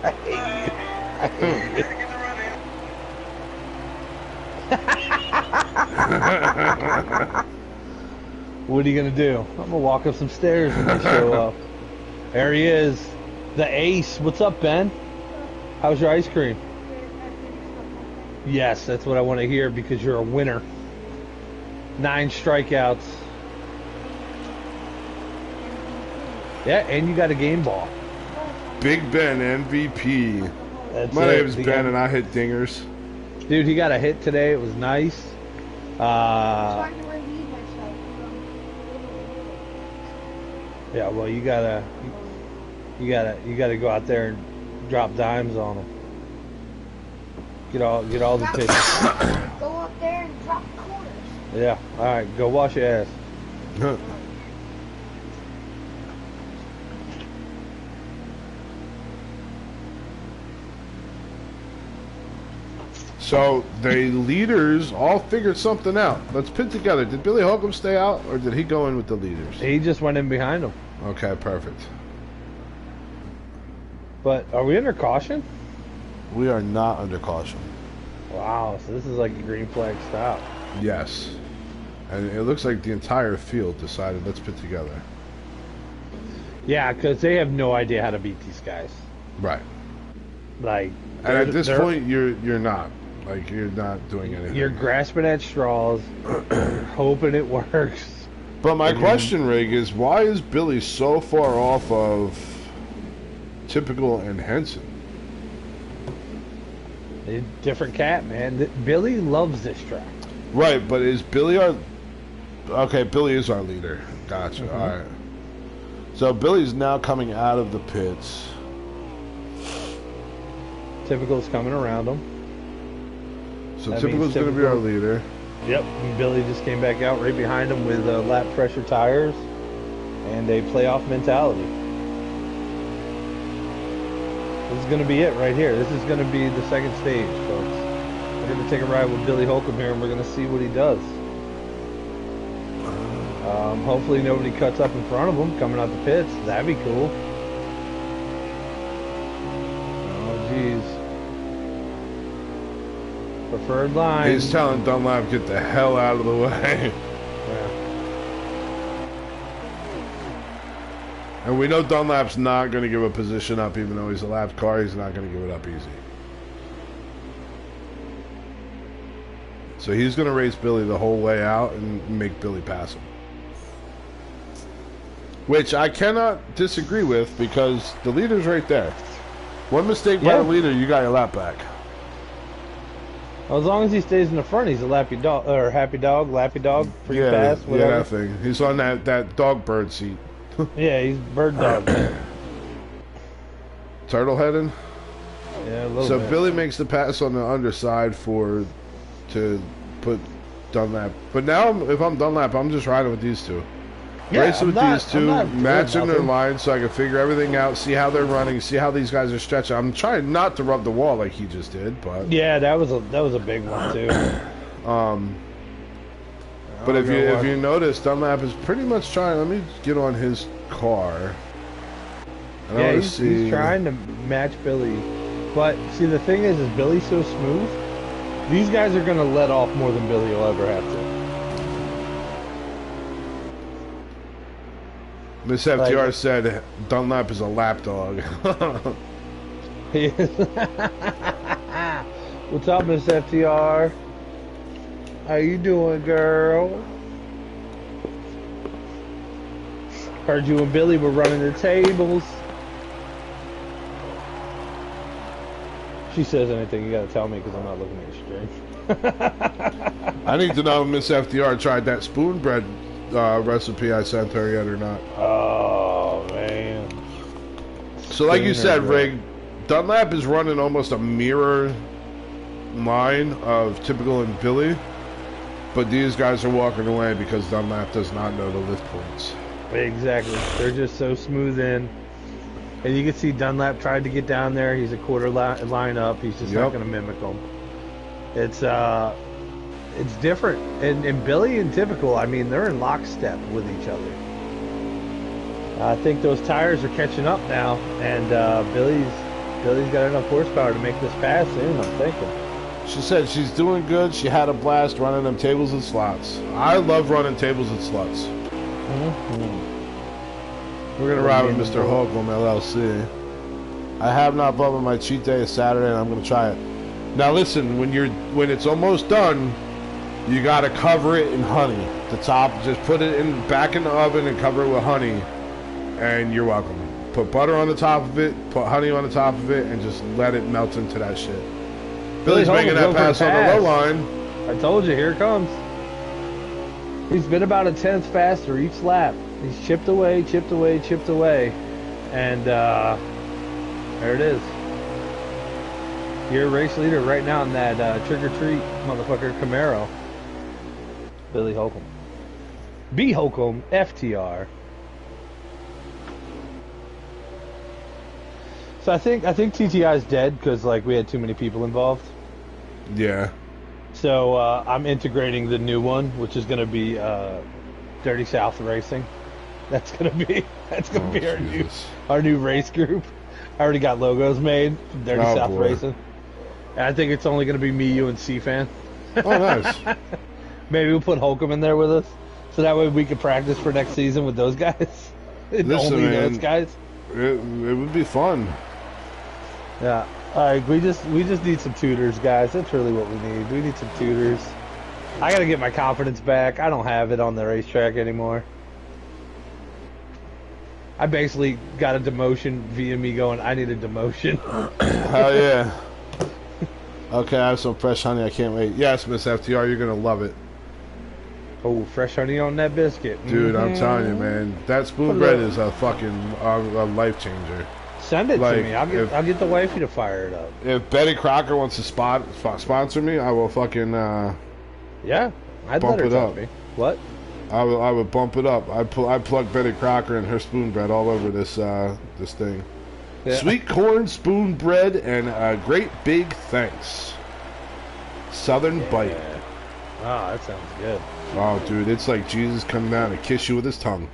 I hate you. What are you gonna do? I'm gonna walk up some stairs when they show up. There he is, the ace. What's up, Ben? How's your ice cream? Yes, that's what I want to hear because you're a winner. 9 strikeouts. Yeah, and you got a game ball. Big Ben MVP. That's My it. name's Ben and I hit dingers. Dude, he got a hit today. It was nice. Yeah, well, you gotta go out there and drop dimes on him. Get all the pitches. Go up there and drop corners. Yeah. All right, go wash your ass. So the leaders all figured something out. Let's put together. Did Billy Holcomb stay out, or did he go in with the leaders? He just went in behind him. Okay, perfect. But are we under caution? We are not under caution. Wow, so this is like a green flag stop. Yes. And it looks like the entire field decided, let's put together. Yeah, because they have no idea how to beat these guys. Right. Like, And at this point, you're not. Like, you're not doing anything. you're grasping at straws, hoping it works. But my question, Rig, is why is Billy so far off of Typical and Henson? A different cat, man. Billy loves this track. Right, but is Billy our... Okay, Billy is our leader. Gotcha, all right. So Billy's now coming out of the pits. Typical's coming around him. So That Typical's means going to be our Typical- leader. Yep, and Billy just came back out right behind him with lap pressure tires. and a playoff mentality. This is going to be it right here. This is going to be the second stage, folks. We're going to take a ride with Billy Holcomb here, and we're going to see what he does. Hopefully nobody cuts up in front of him coming out the pits. That'd be cool. Oh, jeez. Preferred line. He's telling Dunlap, get the hell out of the way. Yeah. And we know Dunlap's not going to give a position up, even though he's a lapped car. He's not going to give it up easy. So he's going to race Billy the whole way out and make Billy pass him. Which I cannot disagree with, because the leader's right there. One mistake by the leader, you got your lap back. Well, as long as he stays in the front, he's a lappy dog, or happy dog, lappy dog, free pass, whatever. Yeah, that thing. He's on that dog bird seat. Yeah, he's bird dog. Turtle heading? Yeah, a little so bit. Billy makes the pass on the underside to put Dunlap. But now, if I'm Dunlap, I'm just riding with these two. Yeah, Racing with these two, matching their nothing. lines so I can figure everything out, see how they're running, see how these guys are stretching. I'm trying not to rub the wall like he just did, but yeah, that was a big one too. But if you notice, Dunlap is pretty much trying. Let me get on his car. And Yeah, he's trying to match Billy, but see the thing is Billy's so smooth. These guys are gonna let off more than Billy will ever have to. Miss FTR said Dunlap is a lap dog. He is. What's up, Miss FTR? How you doing, girl? Heard you and Billy were running the tables. She says anything, you gotta tell me because I'm not looking at your stream. I need to know if Miss FTR tried that spoon bread recipe I sent her yet or not. Oh, man. So like you said, Rig, Dunlap is running almost a mirror line of Typical and Billy, but these guys are walking away because Dunlap does not know the lift points. Exactly. They're just so smooth in. And you can see Dunlap tried to get down there. He's a quarter line up. He's just not going to mimic them. It's different. And Billy and Typical, I mean, they're in lockstep with each other. I think those tires are catching up now, and Billy's got enough horsepower to make this pass soon, I'm thinking. She said she's doing good. She had a blast running them tables and slots. I love running tables and slots. We're going to ride with Mr. Holcomb, LLC. I have not bought my cheat day is Saturday, and I'm going to try it. Now listen, when it's almost done, you got to cover it in honey. The top, just put it back in the oven and cover it with honey, and you're welcome. Put butter on the top of it, put honey on the top of it, and just let it melt into that shit. Billy's making that pass on the low line. I told you, here it comes. He's been about a tenth faster each lap. He's chipped away, chipped away, chipped away. And there it is. You're a race leader right now in that trick-or-treat motherfucker Camaro. Billy Holcomb. B. Holcomb, FTR. So I think TTI is dead because like we had too many people involved. Yeah. So I'm integrating the new one, which is going to be Dirty South Racing. That's gonna be our new race group. I already got logos made from Dirty South Racing. And I think it's only gonna be me, you, and C-Fan. Oh, nice. Maybe we'll put Holcomb in there with us, so that way we can practice for next season with those guys. Listen, man, those guys. It would be fun. Yeah. All right. We just need some tutors, guys. That's really what we need. We need some tutors. I gotta get my confidence back. I don't have it on the racetrack anymore. I basically got a demotion via me going, I need a demotion. Hell yeah. Okay, I have some fresh honey. I can't wait. Yes, Miss FTR, you're going to love it. Oh, fresh honey on that biscuit. Dude, I'm telling you, man. That spoon bread is a fucking a life changer. Send it to me. I'll get the wifey to fire it up. If Betty Crocker wants to sponsor me, I will fucking yeah, I'd bump let her it talk up. to me. What? I would bump it up. I plug Betty Crocker and her spoon bread all over this this thing. Yeah. Sweet corn, spoon bread, and a great big thanks. Southern bite. Oh, that sounds good. Oh, dude, it's like Jesus coming down to kiss you with his tongue.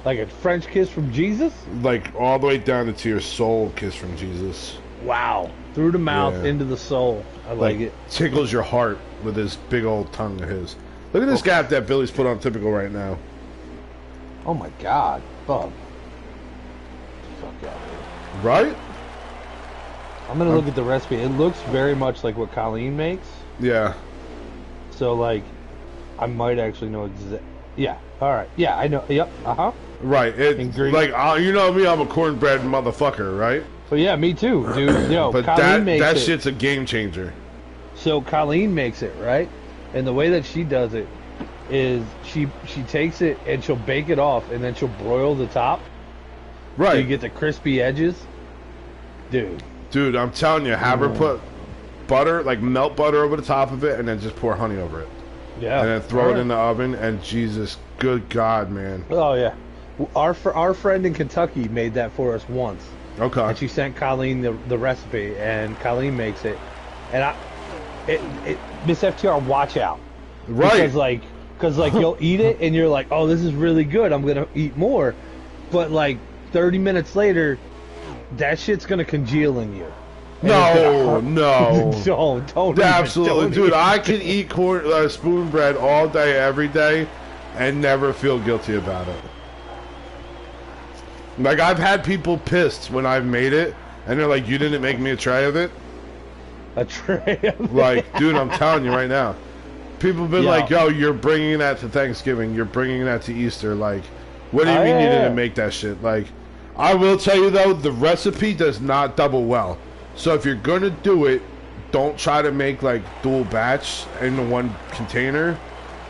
Like a French kiss from Jesus? Like all the way down into your soul, kiss from Jesus. Wow. Through the mouth, Yeah. into the soul. I like it. Tickles your heart with his big old tongue of his. Look at this gap that Billy's put on Typical right now. Oh my God. Fuck. Fuck out here. Right? I'm gonna look at the recipe. It looks very much like what Colleen makes. Yeah. So like, I might actually know exact. Yeah. All right. Yeah, I know. Yep. Right. It, Ingredient. like, you know me, I'm a cornbread motherfucker, right? So yeah, me too, dude. Yo, But Colleen makes that it. shit's a game changer. So Colleen makes it, right? And the way that she does it is she takes it and she'll bake it off and then she'll broil the top. Right. So you get the crispy edges. Dude, I'm telling you, have her put butter, like melt butter over the top of it and then just pour honey over it. Yeah. And then throw it in the oven and Jesus, good God, man. Oh yeah. Our friend in Kentucky made that for us once. Okay. And she sent Colleen the recipe, and Colleen makes it. And Miss FTR, watch out. Right. Because you'll eat it and you're like, oh, this is really good. I'm gonna eat more. But like 30 minutes later, that shit's gonna congeal in you. No. Don't. Absolutely, don't dude. even. I can eat spoon bread all day, every day, and never feel guilty about it. Like, I've had people pissed when I've made it, and they're like, "You didn't make me a tray of it." A tray of it. Like, dude, I'm telling you right now. People have been like, "Yo, you're bringing that to Thanksgiving. You're bringing that to Easter." Like, what do you mean you didn't make that shit? Like, I will tell you though, the recipe does not double well. So if you're gonna do it, don't try to make like dual batch in the one container.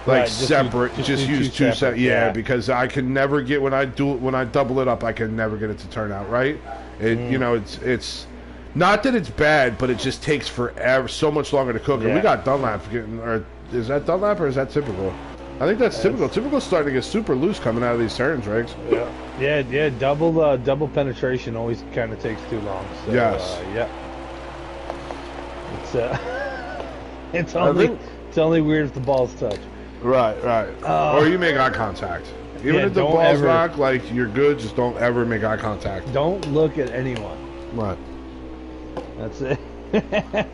Like, Right, separate, just use two separate. Yeah, because I can never get when I double it up, I can never get it to turn out right. You know, it's not that it's bad, but it just takes forever, so much longer to cook. And we got Dunlap getting, or is that Dunlap or is that Typical? I think that's Typical. Typical's starting to get super loose coming out of these turns, Riggs. Yeah. Double penetration always kind of takes too long. So, Yes. It's only weird if the balls touch. Right. Or you make eye contact. Even if the balls rock, like, you're good, just don't ever make eye contact. Don't look at anyone. Right. That's it.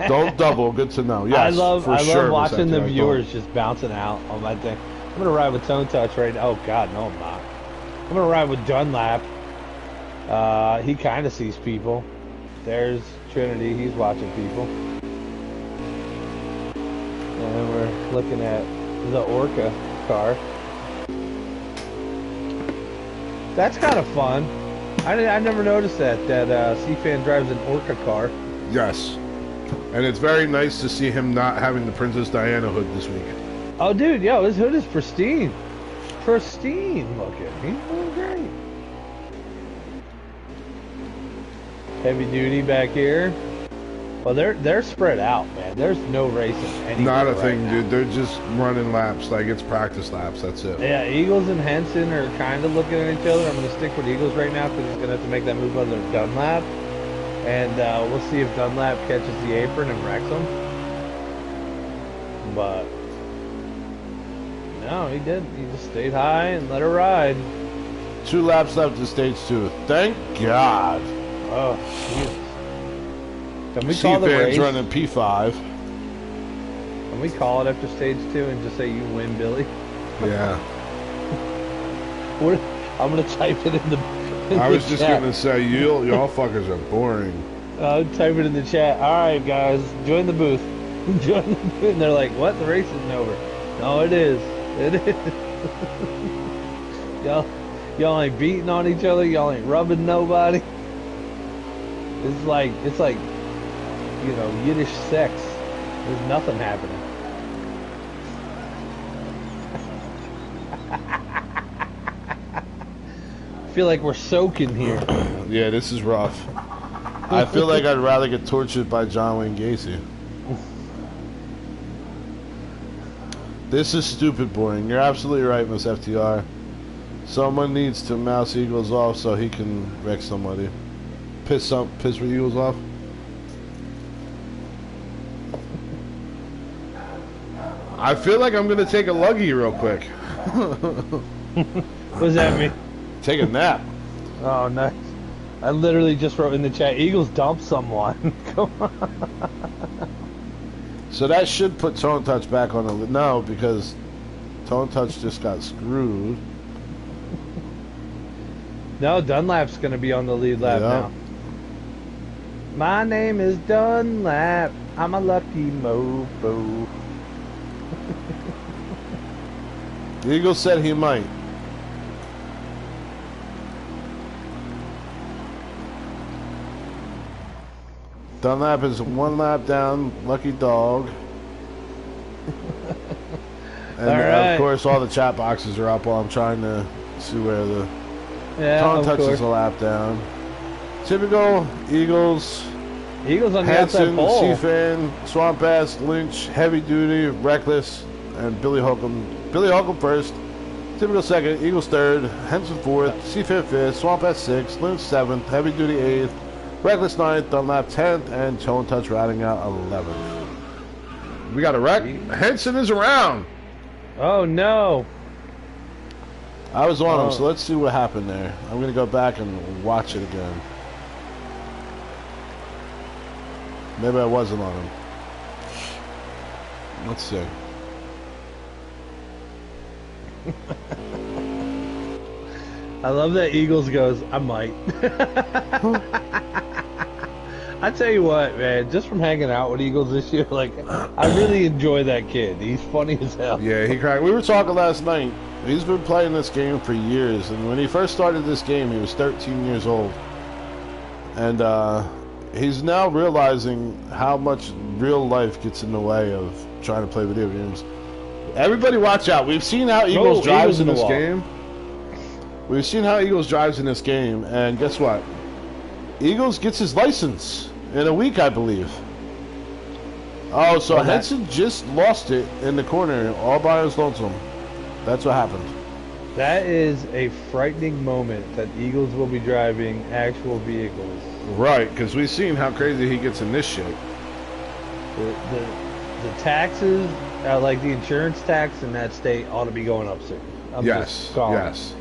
Don't double. Good to know. Yes, I love sure, watching the Miss FTR, viewers just bouncing out on my thing. I'm gonna ride with Tone Touch right now. Oh God, no, I'm not. I'm gonna ride with Dunlap. He kind of sees people. There's Trinity. He's watching people. And we're looking at the Orca car. That's kind of fun. I never noticed that C-Fan drives an Orca car. Yes. And it's very nice to see him not having the Princess Diana hood this week. Oh, dude, yo, his hood is pristine. Pristine looking. He's doing great. Heavy duty back here. Well, they're spread out, man. There's no racing anywhere. Not a right thing, now. dude. They're just running laps. Like, it's practice laps. That's it. Yeah, Eagles and Henson are kind of looking at each other. I'm going to stick with Eagles right now because he's going to have to make that move under Dunlap. And we'll see if Dunlap catches the apron and wrecks him. But no, he didn't. He just stayed high and let her ride. 2 laps left to stage 2. Thank God. Oh, Jesus. Can we call the race? C-Fan's running P5. Can we call it after stage 2 and just say you win, Billy? Yeah. I'm going to type it in the I was just chat. going to say, y'all fuckers are boring. Type it in the chat. All right, guys, join the booth. Join the booth. And they're like, what? The race isn't over. No, it is. It is. Y'all ain't beating on each other. Y'all ain't rubbing nobody. It's like, you know, Yiddish sex. There's nothing happening. I feel like we're soaking here. Yeah, this is rough. I feel like I'd rather get tortured by John Wayne Gacy. This is stupid boring. You're absolutely right, Miss FTR. Someone needs to mouse Eagles off so he can wreck somebody. Piss for Eagles off. I feel like I'm gonna take a luggy real quick. What does that mean? Take a nap. Oh, nice. I literally just wrote in the chat, Eagles dump someone. Come on. So that should put Tone Touch back on the... No, because Tone Touch just got screwed. No, Dunlap's going to be on the lead lap Yeah. now. My name is Dunlap. I'm a lucky mofo. The Eagles said he might. Dunlap is 1 lap down. Lucky dog. And All right. of course, all the chat boxes are up while I'm trying to see where the Tone of Touch course. is a lap down. Typical Eagles. Eagles on the Hanson, outside pole. Seafan, Swamp Ass, Lynch, Heavy Duty, Reckless, and Billy Holcomb. Billy Holcomb first. Typical second. Eagles third. Henson fourth. Seafan fifth. Swamp Ass sixth. Lynch seventh. Heavy Duty eighth. Reckless 9th, Dunlap 10th, and Tone Touch riding out 11th. We got a wreck. Henson is around. Oh, no. I was on him, so let's see what happened there. I'm going to go back and watch it again. Maybe I wasn't on him. Let's see. I love that Eagles goes, I might. I tell you what, man, just from hanging out with Eagles this year, like, I really enjoy that kid. He's funny as hell. Yeah, he cracked. We were talking last night. He's been playing this game for years, and when he first started this game, he was 13 years old. And he's now realizing how much real life gets in the way of trying to play video games. Everybody watch out. We've seen how Eagles drives in this game. We've seen how Eagles drives in this game, and guess what? Eagles gets his license in a week, I believe. Oh, so Henson just lost it in the corner all by his lonesome. That's what happened. That is a frightening moment that Eagles will be driving actual vehicles. Right, because we've seen how crazy he gets in this shit. The taxes, like the insurance tax in that state, ought to be going up soon. Yes, yes.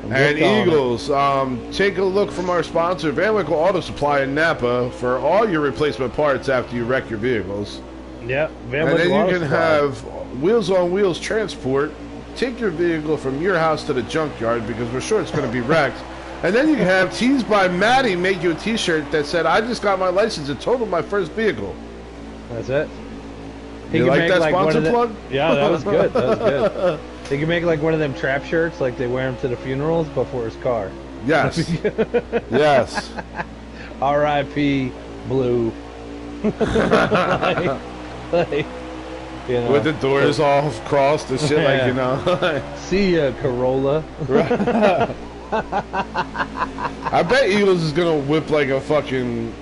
I'm And just calling Eagles, take a look from our sponsor, Van Winkle Auto Supply in Napa, for all your replacement parts after you wreck your vehicles. Yep, Van And Winkle then Auto you can Supply. have Wheels on Wheels transport. Take your vehicle from your house to the junkyard because we're sure it's going to be wrecked. And then you can have Tees by Maddie make you a t-shirt that said, I just got my license and totaled my first vehicle. That's it. He You can like make, that like, one sponsor of the- plug? Yeah, that was good. That was good. He can make like one of them trap shirts, like they wear them to the funerals, but for his car. Yes. Yes. R.I.P. Blue. like, you know. With the doors all crossed and shit, like, you know. See ya, Corolla. I bet Eagles is going to whip like a fucking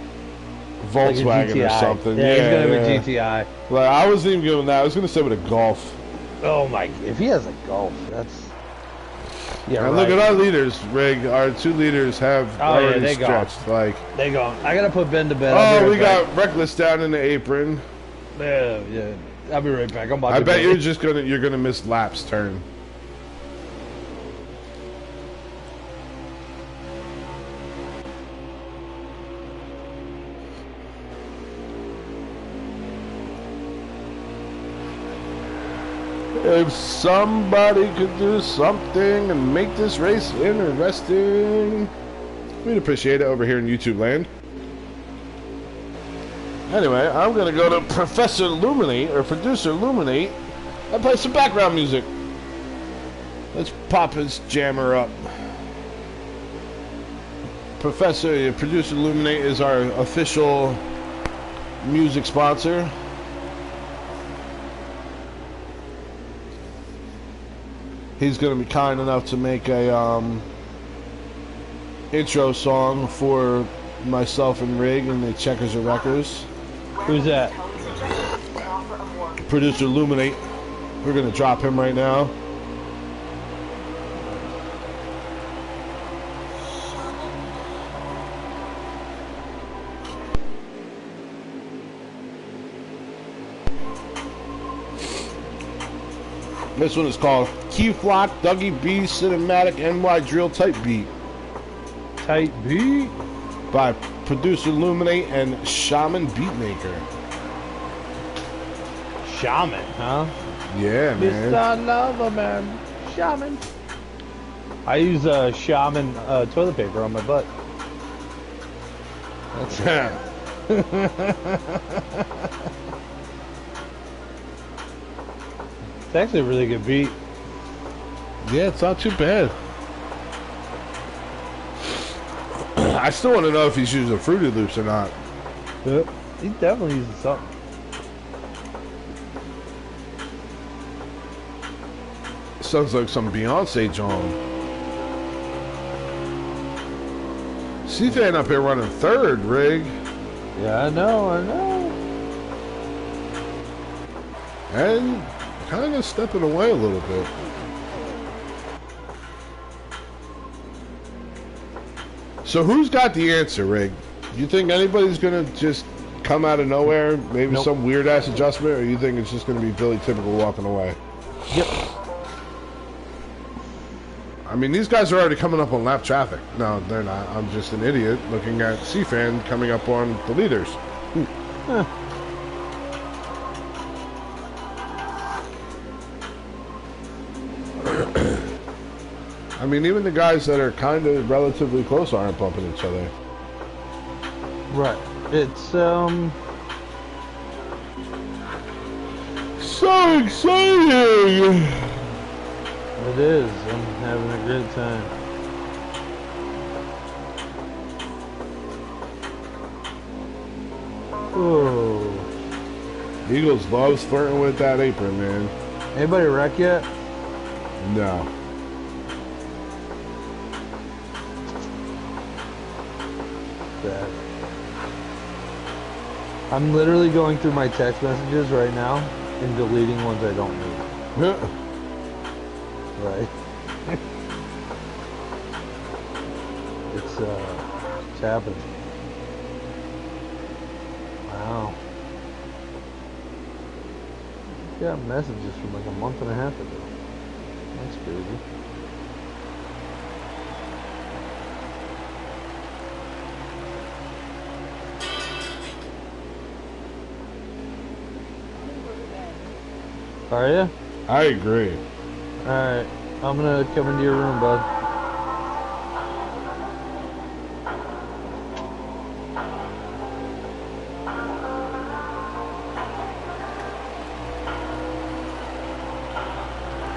Volkswagen like a or something. Yeah, he's gonna have a GTI. Like, I wasn't even giving that. I was going to say with a Golf. Oh my! If he has a Golf, that's yeah. And right. look at our leaders, Rig. Our two leaders have already they stretched. Like, They go. I gotta put Ben to bed. I'll be oh, right we back. got Reckless down in the apron. Yeah. I'll be right back. I'm about I to bet go. you're gonna miss Lap's turn. If somebody could do something and make this race interesting, we'd appreciate it over here in YouTube land. Anyway, I'm gonna go to Professor Illuminate or Producer Illuminate and play some background music. Let's pop his jammer up. Producer Illuminate is our official music sponsor. He's going to be kind enough to make a intro song for myself and Rig and the Checkers and Wreckers. Who's that? Producer Illuminate. We're going to drop him right now. This one is called Key Flock Dougie B Cinematic NY Drill Type Beat. Type beat? By producer Illuminate and Shaman Beatmaker. Shaman, huh? Yeah, man. Mr. Lover, man. Shaman. I use Shaman toilet paper on my butt. That's It's actually a really good beat. Yeah, it's not too bad. I still want to know if he's using Fruity Loops or not. Yep. He's definitely using something. Sounds like some Beyonce John. C-Fan up here running third, Rig. Yeah, I know. And kind of stepping away a little bit. So who's got the answer, Rig? You think anybody's going to just come out of nowhere? Maybe Nope. some weird-ass adjustment? Or you think it's just going to be Billy Typical walking away? Yep. I mean, these guys are already coming up on lap traffic. No, they're not. I'm just an idiot looking at C-Fan coming up on the leaders. Huh. I mean, even the guys that are kind of relatively close aren't bumping each other. Right. It's, So exciting! It is. I'm having a great time. Oh. Eagles loves flirting with that apron, man. Anybody wreck yet? No. Bad. I'm literally going through my text messages right now and deleting ones I don't need. Right. It's happening. Wow. Got messages from like a month and a half ago. That's crazy. Are you? I agree. Alright, I'm gonna come into your room, bud.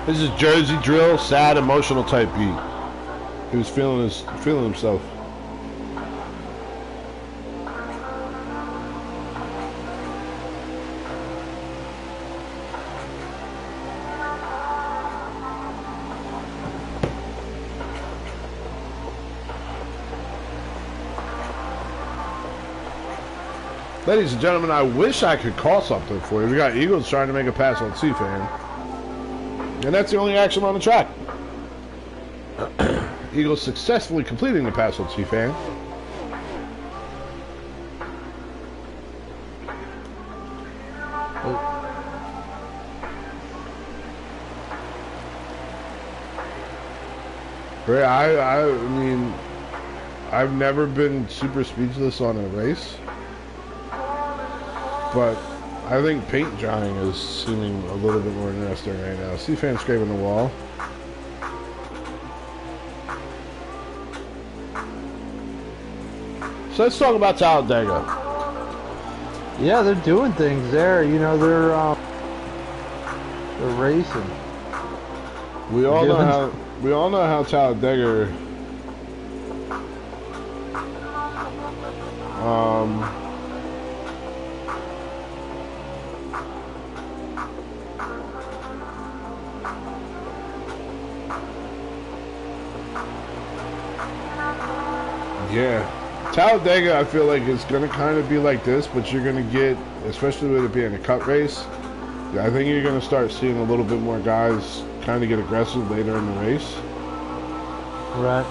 This is Jersey Drill, sad, emotional type beat. He was feeling himself. Ladies and gentlemen, I wish I could call something for you. We got Eagles trying to make a pass on C-Fan. And that's the only action on the track. Eagles successfully completing the pass on C-Fan. I mean, I've never been super speechless on a race. But I think paint drying is seeming a little bit more interesting right now. C-Fan scraping the wall. So let's talk about Talladega. Yeah, they're doing things there. You know, they're racing. We all know how Talladega yeah. Talladega, I feel like it's going to kind of be like this, but you're going to get, especially with it being a cut race, I think you're going to start seeing a little bit more guys kind of get aggressive later in the race. Right.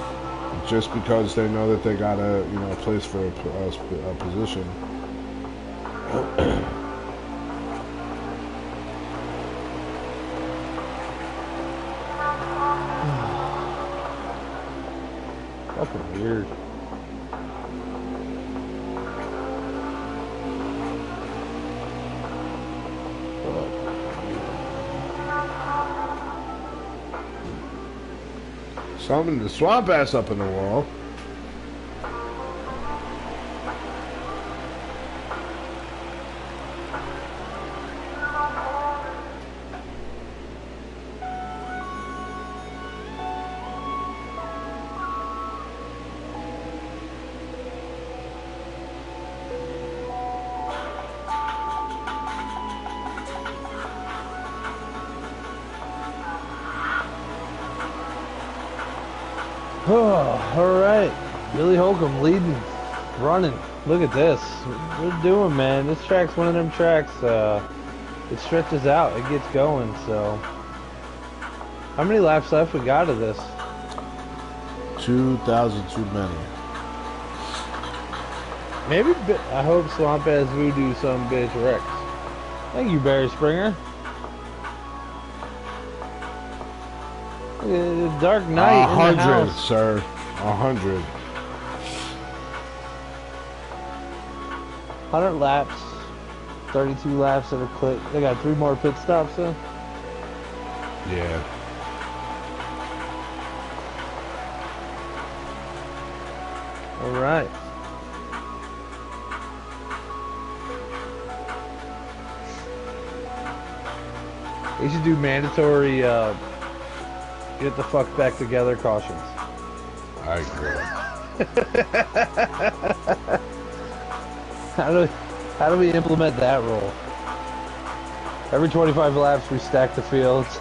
Just because they know that they got a place for a position. Fucking weird. Something to swamp ass up in the wall. Oh, all right. Billy Holcomb leading, running. Look at this. We're doing, man. This track's one of them tracks. It stretches out. It gets going. So, how many laps left we got of this? 2,000 too many. Maybe. I hope Swamp Ass Voodoo some bitch wrecks. Thank you, Barry Springer. Dark Knight. 100, sir. 100. 100 laps. 32 laps at a clip. They got 3 more pit stops though. Yeah. All right. They should do mandatory get the fuck back together cautions. I agree. How do we implement that rule? Every 25 laps we stack the fields.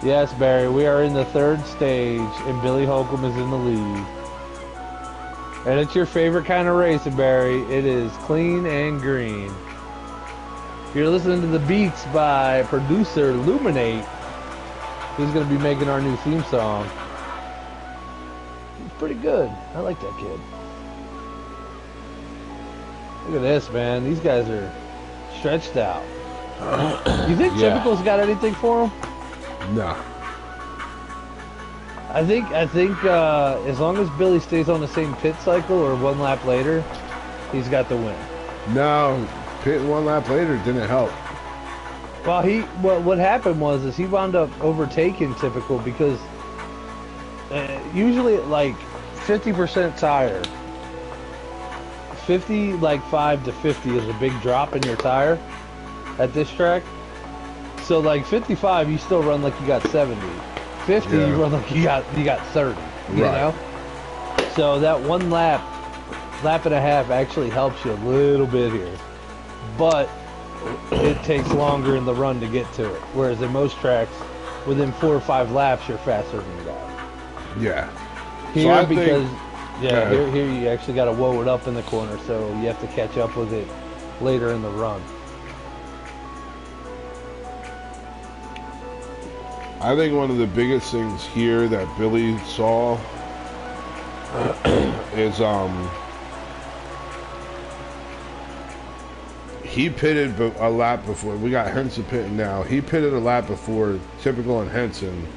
Yes, Barry, we are in the 3rd stage and Billy Holcomb is in the lead. And it's your favorite kind of racing, Barry. It is clean and green. You're listening to the beats by producer Luminate. He's going to be making our new theme song. He's pretty good. I like that kid. Look at this, man. These guys are stretched out. You think Yeah. Typical's got anything for him? No. I think as long as Billy stays on the same pit cycle or 1 lap later, he's got the win. No. Pitting 1 lap later didn't help. Well, what happened was he wound up overtaking Typical because usually like 50% tire, 5 to 50 is a big drop in your tire at this track. So like 55, you still run like you got 70. 50, Yeah. you run like you got 30. You Right. know. So that 1 lap and a half actually helps you a little bit here, but it takes longer in the run to get to it. Whereas in most tracks, within 4 or 5 laps, you're faster than the guy. Yeah. Here, I because think, here you actually got to woe it up in the corner, so you have to catch up with it later in the run. I think one of the biggest things here that Billy saw is he pitted a lap before. We got Henson pitting now. He pitted a lap before Typical and Henson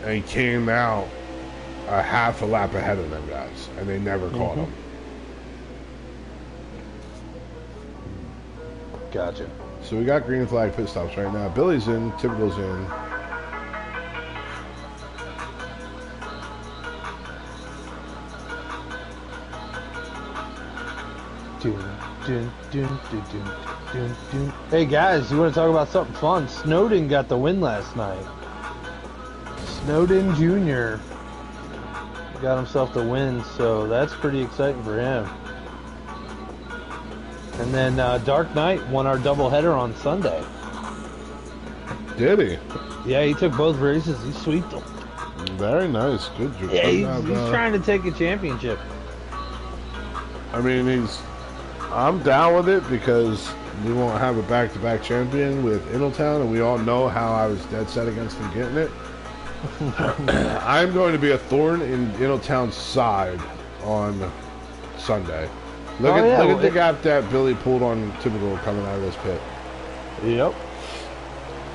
and came out a half a lap ahead of them guys, and they never caught him. Gotcha. So we got green flag pit stops right now. Billy's in, Typical's in. Hey guys, you want to talk about something fun? Snowden got the win last night. Snowden Jr. got himself the win, so that's pretty exciting for him. And then Dark Knight won our doubleheader on Sunday. Did he? Yeah, he took both races. He sweeped them. Very nice. Good job. Yeah, he's trying to take a championship. I mean, I'm down with it because we won't have a back-to-back champion with Intletown, and we all know how I was dead set against him getting it. I'm going to be a thorn in Intletown's side on Sunday. Look at the gap that Billy pulled on Typical coming out of this pit. Yep.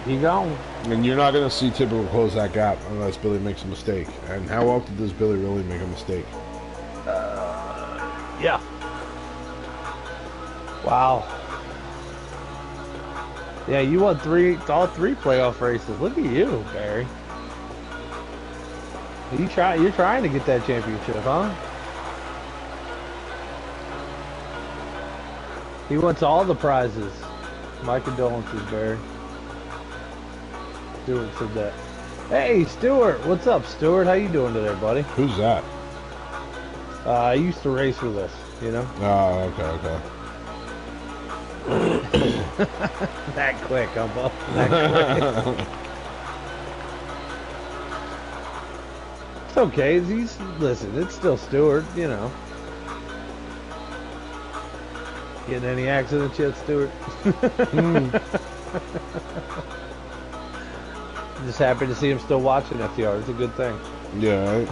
He gone. And you're not going to see Typical close that gap unless Billy makes a mistake. And how often does Billy really make a mistake? Yeah. Wow. Yeah, you won all three playoff races. Look at you, Barry. You're trying to get that championship, huh? He wants all the prizes. My condolences, Barry. Stuart said that. Hey, Stuart, what's up, Stuart? How you doing today, buddy? Who's that? I used to race with us, you know. Oh, okay. That quick, huh, Bob? That quick. It's okay. Listen, it's still Stuart, you know. Getting any accidents yet, Stuart? Just happy to see him still watching FTR. It's a good thing. Yeah. Right.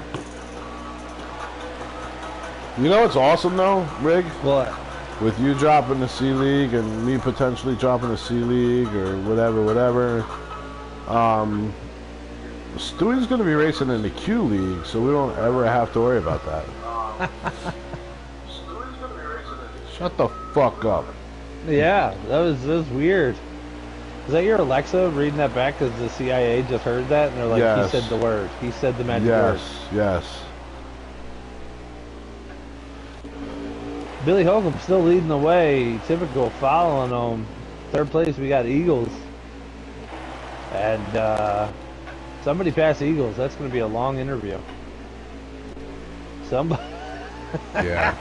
You know what's awesome though, Rig? What? With you dropping the C League and me potentially dropping the C League or whatever. Stewie's going to be racing in the Q League, so we don't ever have to worry about that. Shut the fuck up. Yeah, that was weird. Is that your Alexa reading that back because the CIA just heard that and they're like, yes. He said the word. He said the magic word. Yes. Billy Holcomb still leading the way. Typical following him. Third place, we got Eagles. And somebody pass Eagles. That's going to be a long interview. Somebody. Yeah.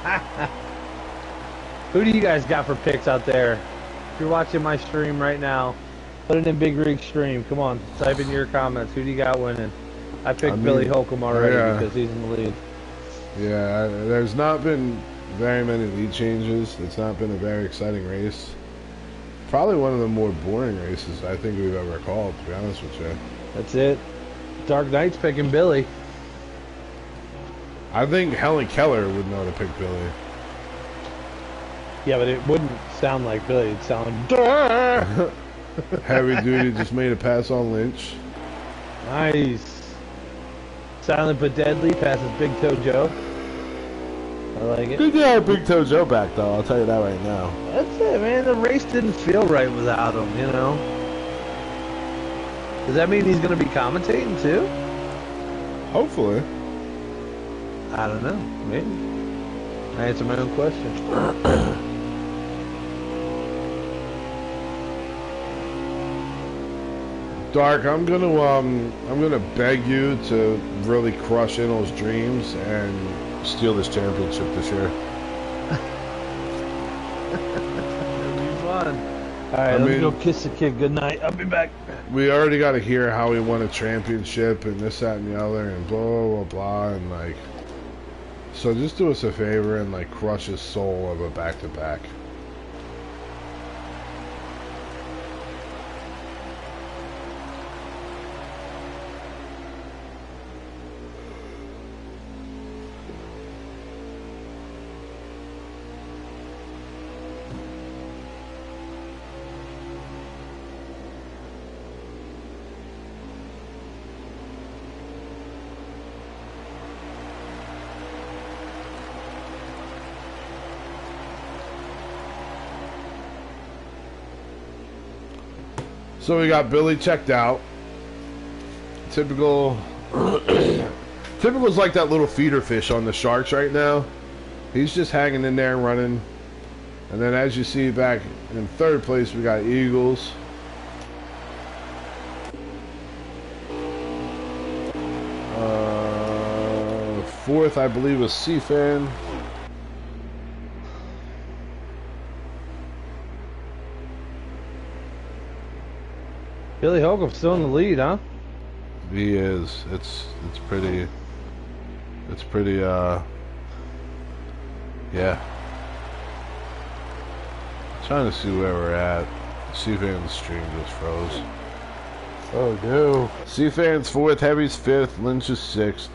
Who do you guys got for picks out there? If you're watching my stream right now, put it in Big Rig Stream. Come on, type in your comments. Who do you got winning? I picked Billy Holcomb already because he's in the lead. Yeah, there's not been very many lead changes. It's not been a very exciting race. Probably one of the more boring races I think we've ever called, to be honest with you. That's it. Dark Knight's picking Billy. I think Helen Keller would know to pick Billy. Yeah, but it wouldn't sound like Billy. It'd sound... Duh! Heavy Duty just made a pass on Lynch. Nice. Silent but deadly passes Big Toe Joe. I like it. Good to have Big Toe Joe back, though. I'll tell you that right now. That's it, man. The race didn't feel right without him, you know? Does that mean he's going to be commentating, too? Hopefully. I don't know. Maybe. I answer my own question. Dark, I'm gonna beg you to really crush Inno's dreams and steal this championship this year. It'll be fun. Alright, let me go kiss the kid goodnight. I'll be back. We already got to hear how he won a championship and this, that, and the other, and blah, blah, blah, and like... So just do us a favor and like crush his soul of a back-to-back. So we got Billy checked out. Typical's like that little feeder fish on the Sharks right now. He's just hanging in there and running. And then as you see back in third place, we got Eagles. Fourth, I believe, was C-Fan. Billy Holcomb's still in the lead, huh? He is. It's pretty, yeah. Trying to see where we're at. C-Fan's stream just froze. Oh, no. C-Fan's 4th, Heavy's 5th, Lynch is 6th.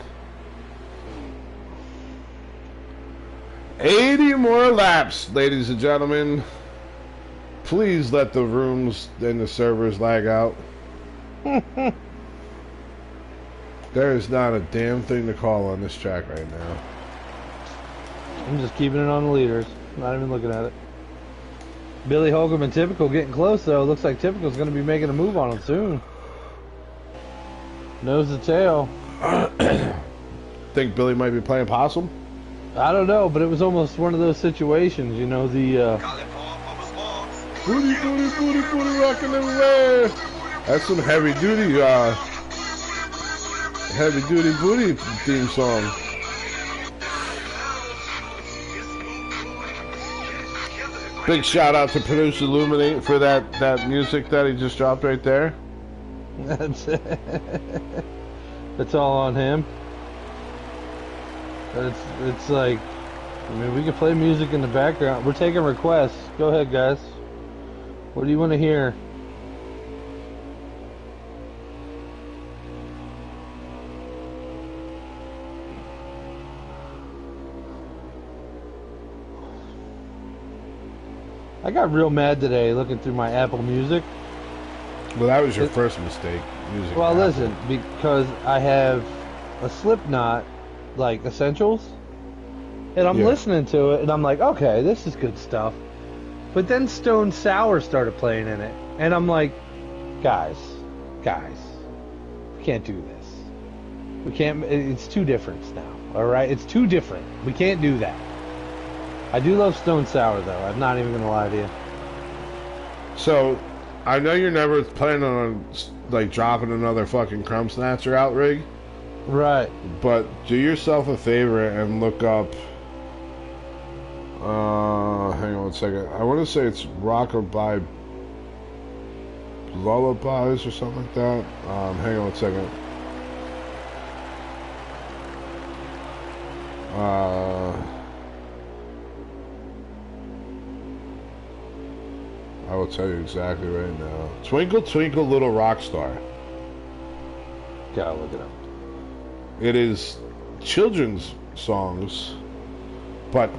80 more laps, ladies and gentlemen. Please let the rooms and the servers lag out. There is not a damn thing to call on this track right now. I'm just keeping it on the leaders. Not even looking at it. Billy Holcomb and Typical getting close, though. Looks like Typical's going to be making a move on him soon. Nose to tail. Think Billy might be playing possum? I don't know, but it was almost one of those situations, you know, the, Booty, booty, booty, booty, rocking everywhere. That's some heavy duty booty theme song. Big shout out to producer Illuminate for that music that he just dropped right there. that's it. It's all on him. It's like, I mean, we can play music in the background. We're taking requests. Go ahead, guys. What do you want to hear? I got real mad today looking through my Apple Music. Well, that was your first mistake. Music. Well, Apple. listen, because I have a Slipknot, like, Essentials, and I'm listening to it, and I'm like, okay, this is good stuff. But then Stone Sour started playing in it, and I'm like, guys, we can't do this. We can't, it's too different now, alright? It's too different. We can't do that. I do love Stone Sour, though. I'm not even going to lie to you. So, I know you're never planning on, like, dropping another fucking Crumb Snatcher out rig. Right. But do yourself a favor and look up, hang on one second. I want to say it's Rockabye Lullabies or something like that. Hang on one second. I will tell you exactly right now. Twinkle Twinkle Little Rock Star. Gotta look it up. It is children's songs, but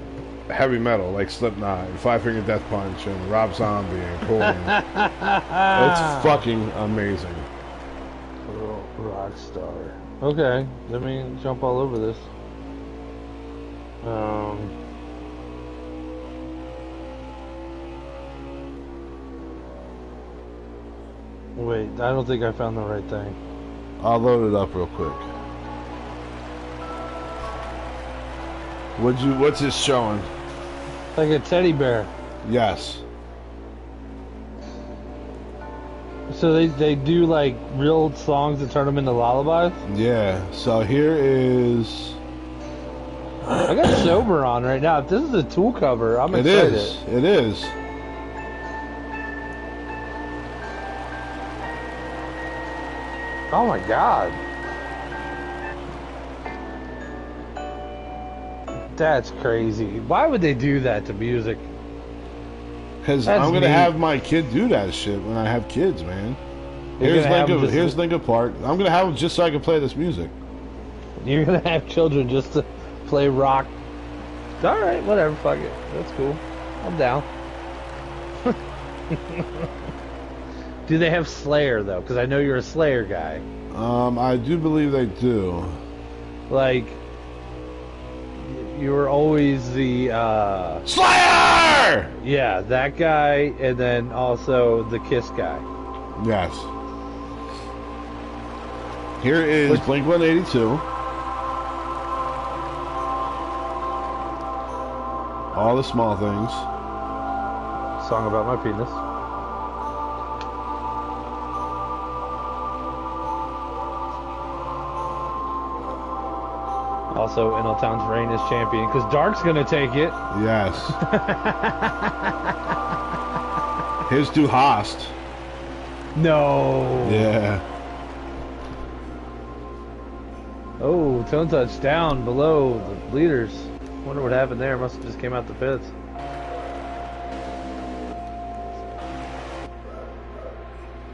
heavy metal, like Slipknot, and Five Finger Death Punch, and Rob Zombie, and Korn. It's fucking amazing. Little Rock Star. Okay, let me jump all over this. Wait, I don't think I found the right thing. I'll load it up real quick. What's this showing? Like a teddy bear. Yes. So they do like real songs and turn them into lullabies? Yeah. So here is. I got Sober on right now. If this is a Tool cover, I'm excited. It is. Oh my god. That's crazy. Why would they do that to music? Because I'm going to have my kid do that shit when I have kids, man. Here's Linkin Park. I'm going to have them just so I can play this music. You're going to have children just to play rock. Alright, whatever, fuck it. That's cool. I'm down. Do they have Slayer, though? Because I know you're a Slayer guy. I do believe they do. Like, you were always the, Slayer! Yeah, that guy, and then also the Kiss guy. Yes. Here is Blink-182. All the Small Things. Song about my penis. Also, Inaltown's reign as champion, because Dark's gonna take it. Yes. Here's Du Hast. No. Yeah. Oh, Tone Touch down below the leaders. Wonder what happened there. Must have just came out the pits.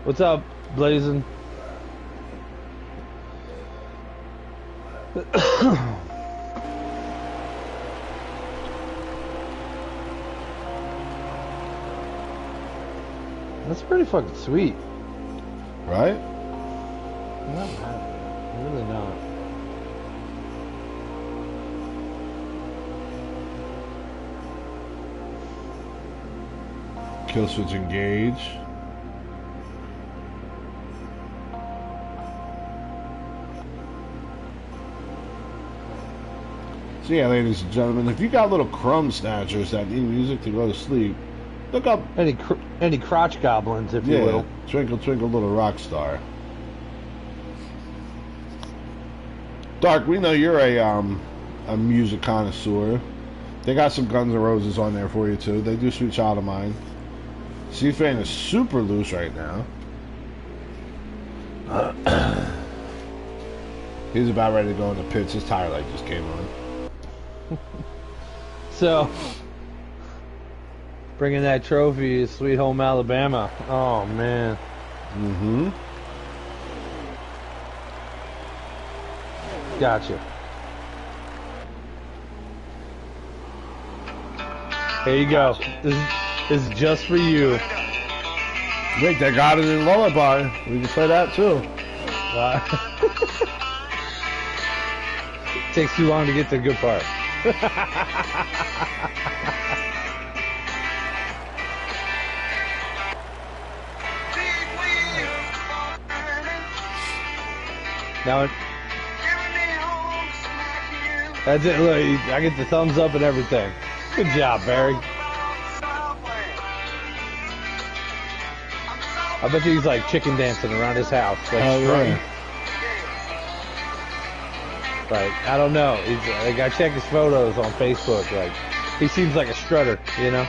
What's up, Blazing? That's pretty fucking sweet. Right? I'm not mad at it. I'm really not. Kill switch engage. So yeah, ladies and gentlemen, if you got little crumb snatchers that need music to go to sleep, look up Any crotch goblins, if you will. Twinkle Twinkle Little Rock Star. Dark, we know you're a music connoisseur. They got some Guns N' Roses on there for you too. They do Sweet Child of Mine. C-Fan is super loose right now. He's about ready to go in the pits. His tire light just came on. So, bringing that trophy is Sweet Home Alabama. Oh, man. Mm-hmm. Gotcha. Here you go. This is just for you. Wait, they got it in Lullaby. We can play that too. Takes too long to get to the good part. Now, that's it. Look, I get the thumbs up and everything. Good job, Barry. I bet you he's like chicken dancing around his house. Like, yeah. Like, I don't know. Like, I check his photos on Facebook. Like, he seems like a strutter, you know?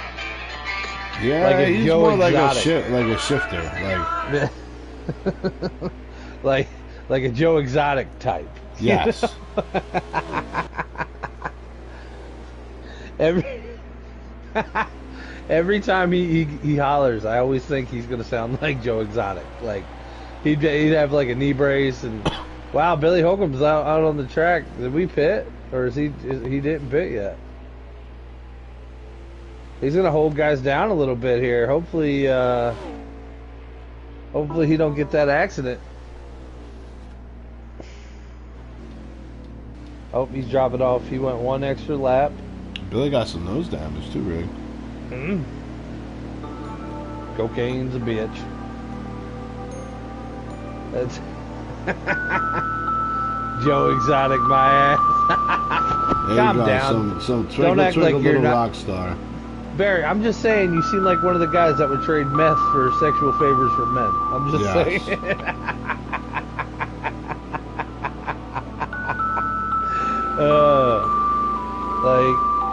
Yeah, like he's Joe more Exotic. like a shifter. like a Joe Exotic type. Yes. Every time he hollers, I always think he's gonna sound like Joe Exotic. Like he'd have like a knee brace and wow, Billy Holcomb's out on the track. Did we pit or he didn't pit yet? He's gonna hold guys down a little bit here. Hopefully he don't get that accident. Oh, he's dropping off. He went one extra lap. Billy got some nose damage too, Rig. Cocaine's a bitch. That's Joe Exotic, my ass. Calm down. Some twinkle, act twinkle like you're little not- rock star. Barry, I'm just saying you seem like one of the guys that would trade meth for sexual favors for men. I'm just Yes. saying.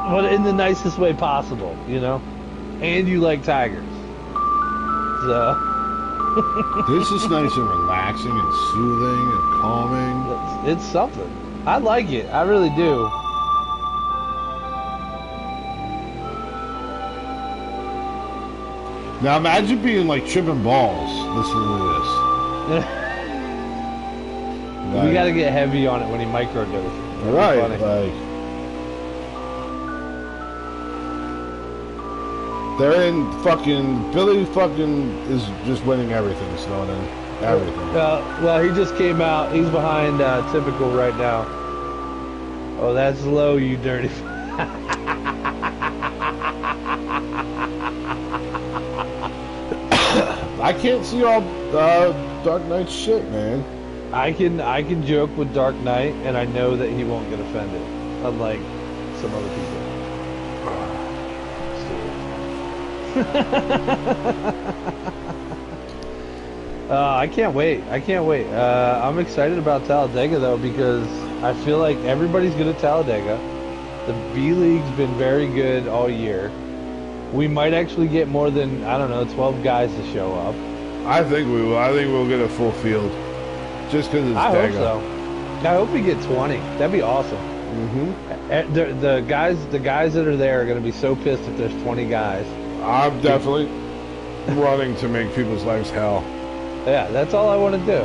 But in the nicest way possible, you know? And you like tigers. So This is nice and relaxing and soothing and calming. it's something. I like it. I really do. Now imagine being like tripping balls listening to this. We got to get heavy on it when he microdoses. That'd be Right, funny. like they're in fucking Billy fucking is just winning everything, Snowden. Everything. Well, he just came out. He's behind Typical right now. Oh, that's low, you dirty. I can't see all Dark Knight's shit, man. I can joke with Dark Knight, and I know that he won't get offended, unlike some other people. I can't wait. I'm excited about Talladega though because I feel like everybody's good at Talladega. The B League's been very good all year. We might actually get more than 12 guys to show up. I think we will. I think we'll get a full field. Just because it's I hope Dega. so. I hope we get 20. That'd be awesome. Mm-hmm. The guys that are there are going to be so pissed if there's 20 guys. I'm definitely running to make people's lives hell. Yeah, that's all I want to do.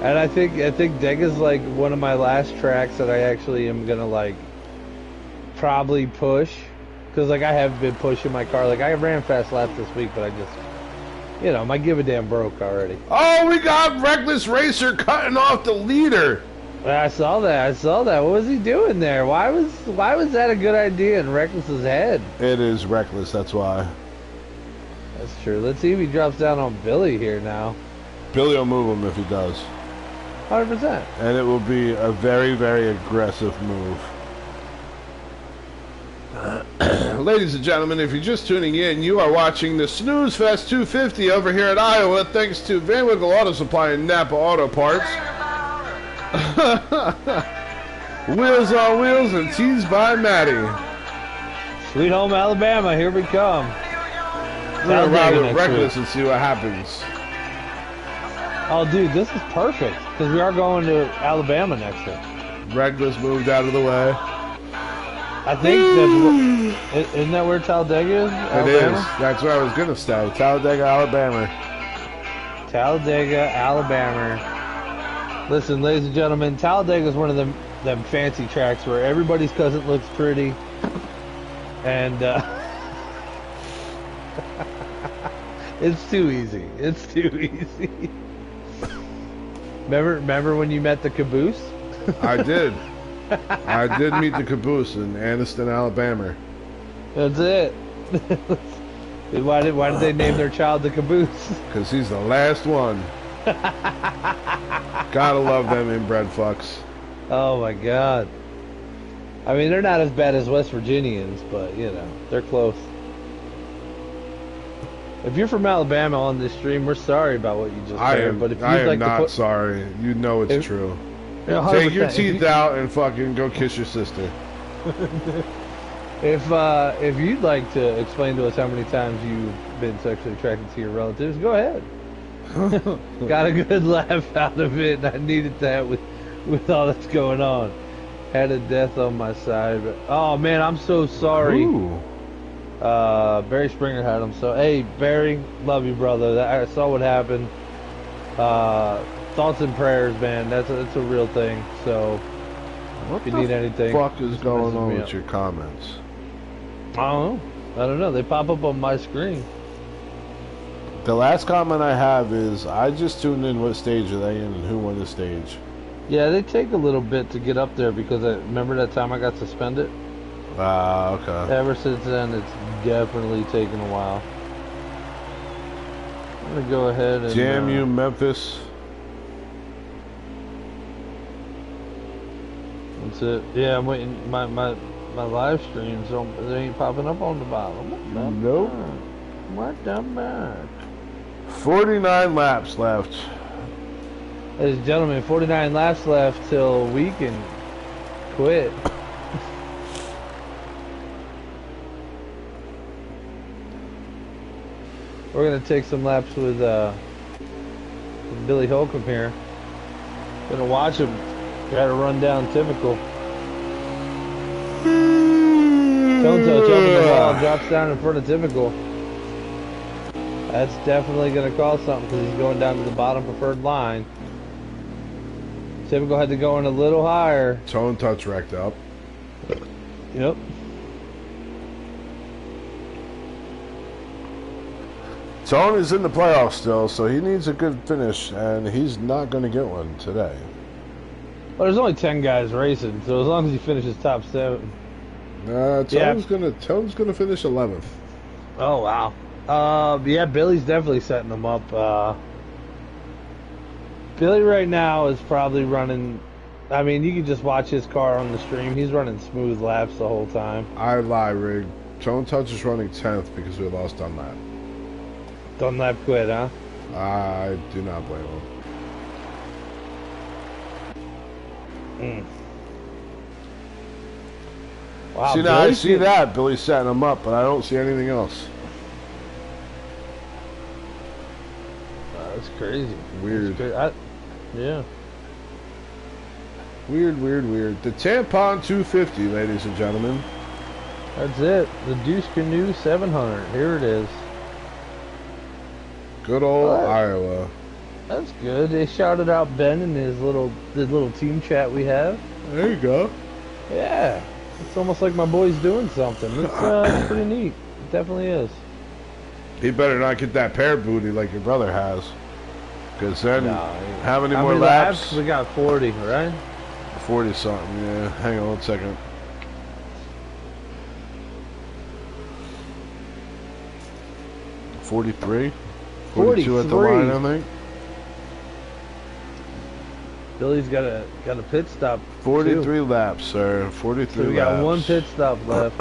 And I think Dega's like one of my last tracks that I actually am gonna like probably push, because like I have been pushing my car. Like I ran fast laps this week, but I just, you know, my give a damn broke already. Oh, we got Reckless Racer cutting off the leader. I saw that. What was he doing there? Why was that a good idea in Reckless's head? It is Reckless, that's why. That's true. Let's see if he drops down on Billy here now. Billy will move him if he does. 100%. And it will be a very, very aggressive move. Ladies and gentlemen, if you're just tuning in, you are watching the Snooze Fest 250 over here at Iowa, thanks to Van Winkle Auto Supply and Napa Auto Parts. Wheels on Wheels and Teased by Maddie. Sweet home Alabama, here we come. We're going to ride with Reckless and see what happens. Oh, dude, this is perfect, because we are going to Alabama next year. Reckless moved out of the way. I think that's, isn't that where Talladega is? It is. That's where I was going to stay. Talladega, Alabama. Talladega, Alabama. Listen, ladies and gentlemen, Talladega is one of them fancy tracks where everybody's cousin looks pretty. And, it's too easy. It's too easy. Remember when you met the caboose? I did. I did meet the caboose in Anniston, Alabama. That's it. Why did they name their child the caboose? Because he's the last one. Gotta love them inbred fucks. Oh my god. I mean, they're not as bad as West Virginians, but you know, they're close. If you're from Alabama on this stream, we're sorry about what you just said. But if you'd I like am not to put, sorry. You know it's true. You know, take your 100%. teeth out and fucking go kiss your sister. If you'd like to explain to us how many times you've been sexually attracted to your relatives, go ahead. Got a good laugh out of it, and I needed that with all that's going on. Had a death on my side, but oh man, I'm so sorry. Ooh. Barry Springer had him. So hey, Barry, love you, brother. I saw what happened. Thoughts and prayers, man. That's a real thing. So What if you need anything, the fuck is going on me with up. your comments? I don't know. They pop up on my screen. The last comment I have is, I just tuned in what stage are they in and who won the stage. Yeah, they take a little bit to get up there because I remember that time I got suspended. Okay. Ever since then, it's definitely taken a while. I'm gonna go ahead and Damn you, Memphis. That's it. Yeah, I'm waiting. My live streams don't. They ain't popping up on the bottom. Nope. What the fuck? 49 laps left. Ladies and gentlemen, 49 laps left till we can quit. We're gonna take some laps with Billy Holcomb here. Gonna watch him try to run down typical. Tone touch up in the wall, drops down in front of typical. That's definitely gonna cause something because he's going down to the bottom preferred line. Typical had to go in a little higher. Tone touch wrecked up. Yep. Tone is in the playoffs still, so he needs a good finish, and he's not going to get one today. Well, there's only 10 guys racing, so as long as he finishes top 7. Tone's gonna finish 11th. Oh wow. Yeah, Billy's definitely setting them up. Billy right now is probably running. I mean, you can just watch his car on the stream. He's running smooth laps the whole time. I lie, Rig. Tone touch is running 10th because we lost on lap. Dunlap quit, huh? I do not blame him. Wow, See, now I Billy's see getting- that. Billy's setting him up, but I don't see anything else. That's crazy. Weird. Yeah. Weird. The Tampon 250, ladies and gentlemen. That's it. The Deuce Canoe 700. Here it is. Good old What? Iowa. That's good. They shouted out Ben in his little team chat we have. There you go. Yeah, it's almost like my boy's doing something. It's pretty neat. It definitely is. He better not get that pair booty like your brother has. Because then, No, how many more laps? We got 40, right? 40 something, yeah. Hang on 1 second. $43? 42 at the line, I think. Billy's got a pit stop. 43 too. laps, sir. 43 So we got laps. one pit stop left.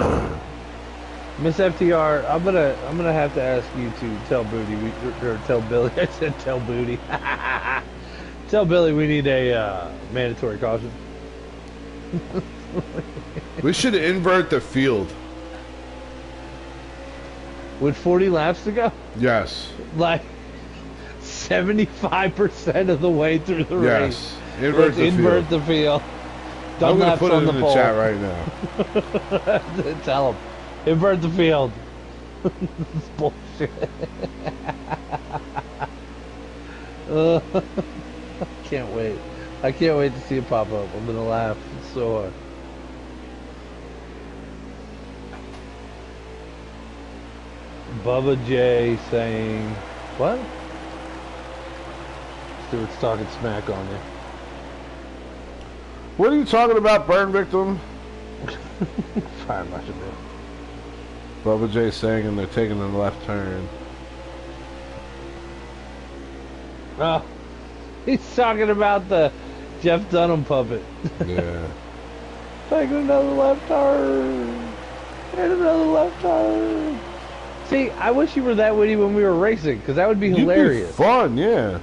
Miss FTR, I'm gonna have to ask you to tell Booty or tell Billy. I said tell Booty. Tell Billy we need a mandatory caution. We should invert the field. With 40 laps to go, Yes. like 75% of the way through the race. Yes. Invert the invert field. the field. I'm Done going to laps put on it the in the pole. chat right now. Tell him. Invert the field. It's bullshit. Can't wait. I can't wait to see it pop up. I'm gonna laugh so hard. Bubba J saying, what? Stuart's talking smack on you. What are you talking about, burn victim? Fire marshal Bill. Bubba J saying, and they're taking a left turn. Oh, he's talking about the Jeff Dunham puppet. Yeah. Take another left turn. And another left turn. See, I wish you were that witty when we were racing, because that would be hilarious. You'd be fun, yeah.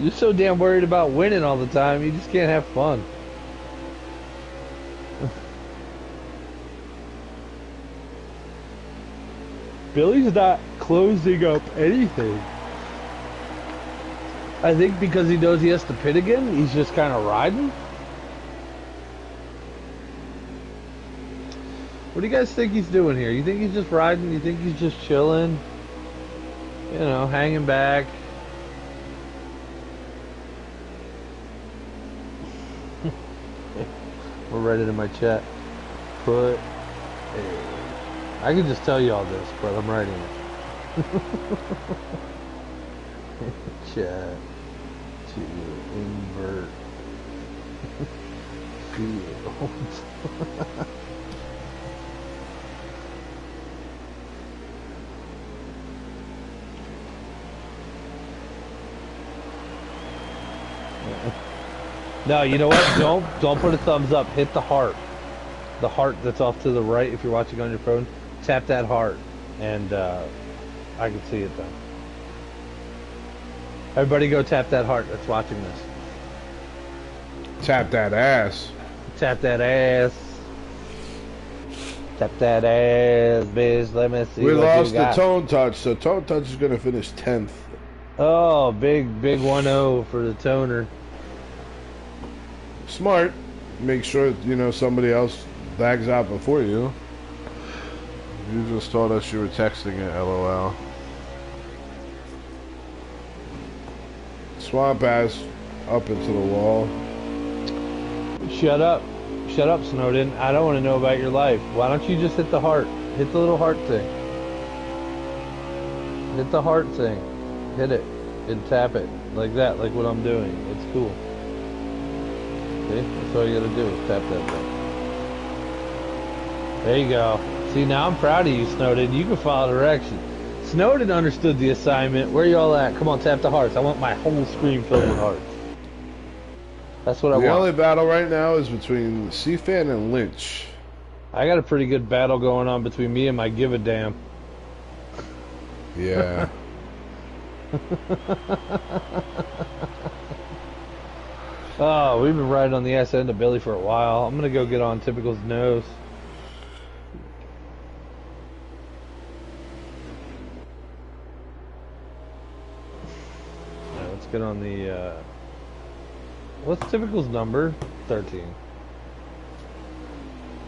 You're so damn worried about winning all the time, you just can't have fun. Billy's not closing up anything. I think because he knows he has to pit again, he's just kind of riding. What do you guys think he's doing here? You think he's just riding? You think he's just chilling? You know, hanging back? We'll write it in my chat. Put a... I can just tell you all this, but I'm writing it. Chat to invert field. No, you know what? Don't put a thumbs up. Hit the heart. The heart that's off to the right if you're watching on your phone. Tap that heart, and I can see it then. Everybody go tap that heart that's watching this. Tap that ass. Tap that ass. Tap that ass, bitch. Let me see We what lost you the got. Tone Touch, so Tone Touch is going to finish 10th. Oh, big 1-0 for the toner. Smart. Make sure, you know, somebody else bags out before you. You just told us you were texting it, LOL. Swamp ass up into the wall. Shut up. Shut up, Snowden. I don't want to know about your life. Why don't you just hit the heart? Hit the little heart thing. Hit the heart thing. Hit it. And tap it. Like that, like what I'm doing. It's cool. See? That's all you gotta do is tap that thing. There you go. See, now I'm proud of you, Snowden. You can follow directions. Snowden understood the assignment. Where y'all at? Come on, tap the hearts. I want my whole screen filled with hearts. That's what I want. The only battle right now is between C-Fan and Lynch. I got a pretty good battle going on between me and my give a damn. Yeah. Oh, we've been riding on the ass end of Billy for a while. I'm gonna go get on Typical's nose. Alright, let's get on the what's Typical's number? 13.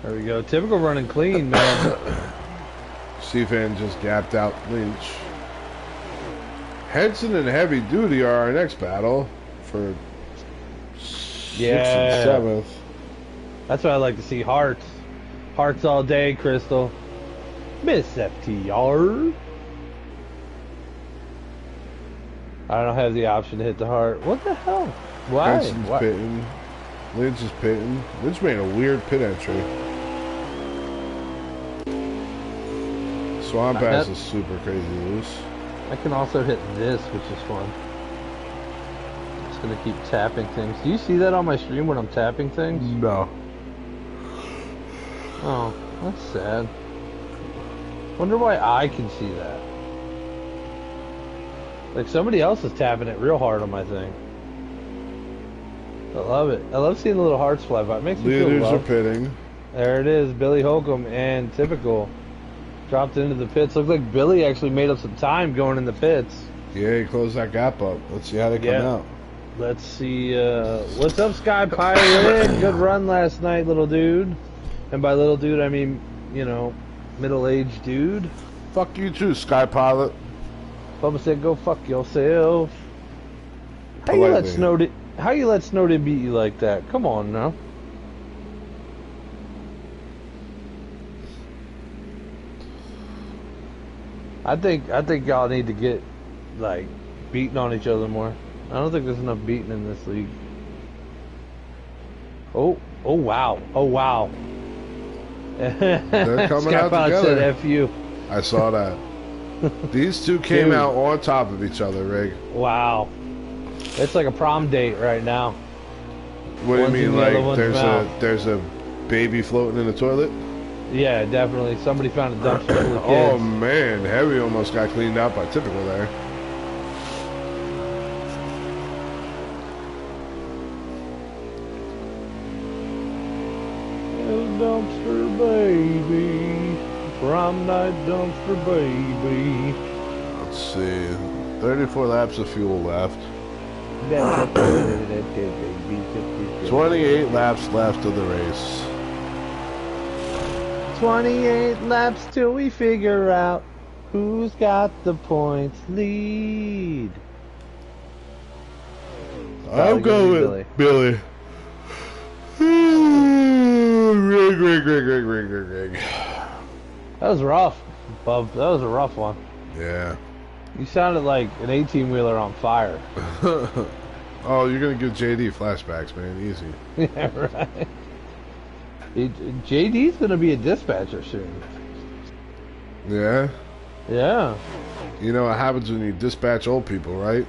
There we go. Typical running clean, man. C-Fan just gapped out Lynch. Henson and Heavy Duty are our next battle for 6th and 7th. That's what I like to see. Hearts. Hearts all day, Crystal. Miss FTR. I don't have the option to hit the heart. What the hell? Why? Henson's pitting. Lynch is pitting. Lynch made a weird pit entry. Swamp Ass is super crazy loose. I can also hit this, which is fun. Just gonna keep tapping things. Do you see that on my stream when I'm tapping things? No. Oh, that's sad. Wonder why I can see that. Like somebody else is tapping it real hard on my thing. I love it. I love seeing the little hearts fly by. It makes me feel Leaders love. are pitting. There it is. Billy Holcomb and Typical dropped into the pits. Looks like Billy actually made up some time going in the pits. Yeah, he closed that gap up. Let's see how they come out. Let's see. What's up, Sky Pilot? Good run last night, little dude. And by little dude, I mean, you know, middle-aged dude. Fuck you too, Sky Pilot. Bubba said, "Go fuck yourself." How you let Snowden beat you like that? Come on now. I think y'all need to get like beating on each other more. I don't think there's enough beating in this league. Oh wow. They're coming out together. Said F you. I saw that. These two came out on top of each other, Rig. Wow. It's like a prom date right now. What do you mean, like there's a baby floating in the toilet? Yeah, definitely. Somebody found a dumpster full of kids. Oh man, Heavy almost got cleaned out by Typical there. Dumpster baby, prom night dumpster baby. Let's see, 34 laps of fuel left. 28 laps left of the race. 28 laps till we figure out who's got the points lead. I'll go with Billy. Rig. That was rough, Bub. That was a rough one. Yeah. You sounded like an 18-wheeler on fire. Oh, you're gonna give JD flashbacks, man. Easy. Yeah, right. JD's gonna be a dispatcher soon. Yeah? Yeah. You know what happens when you dispatch old people, right?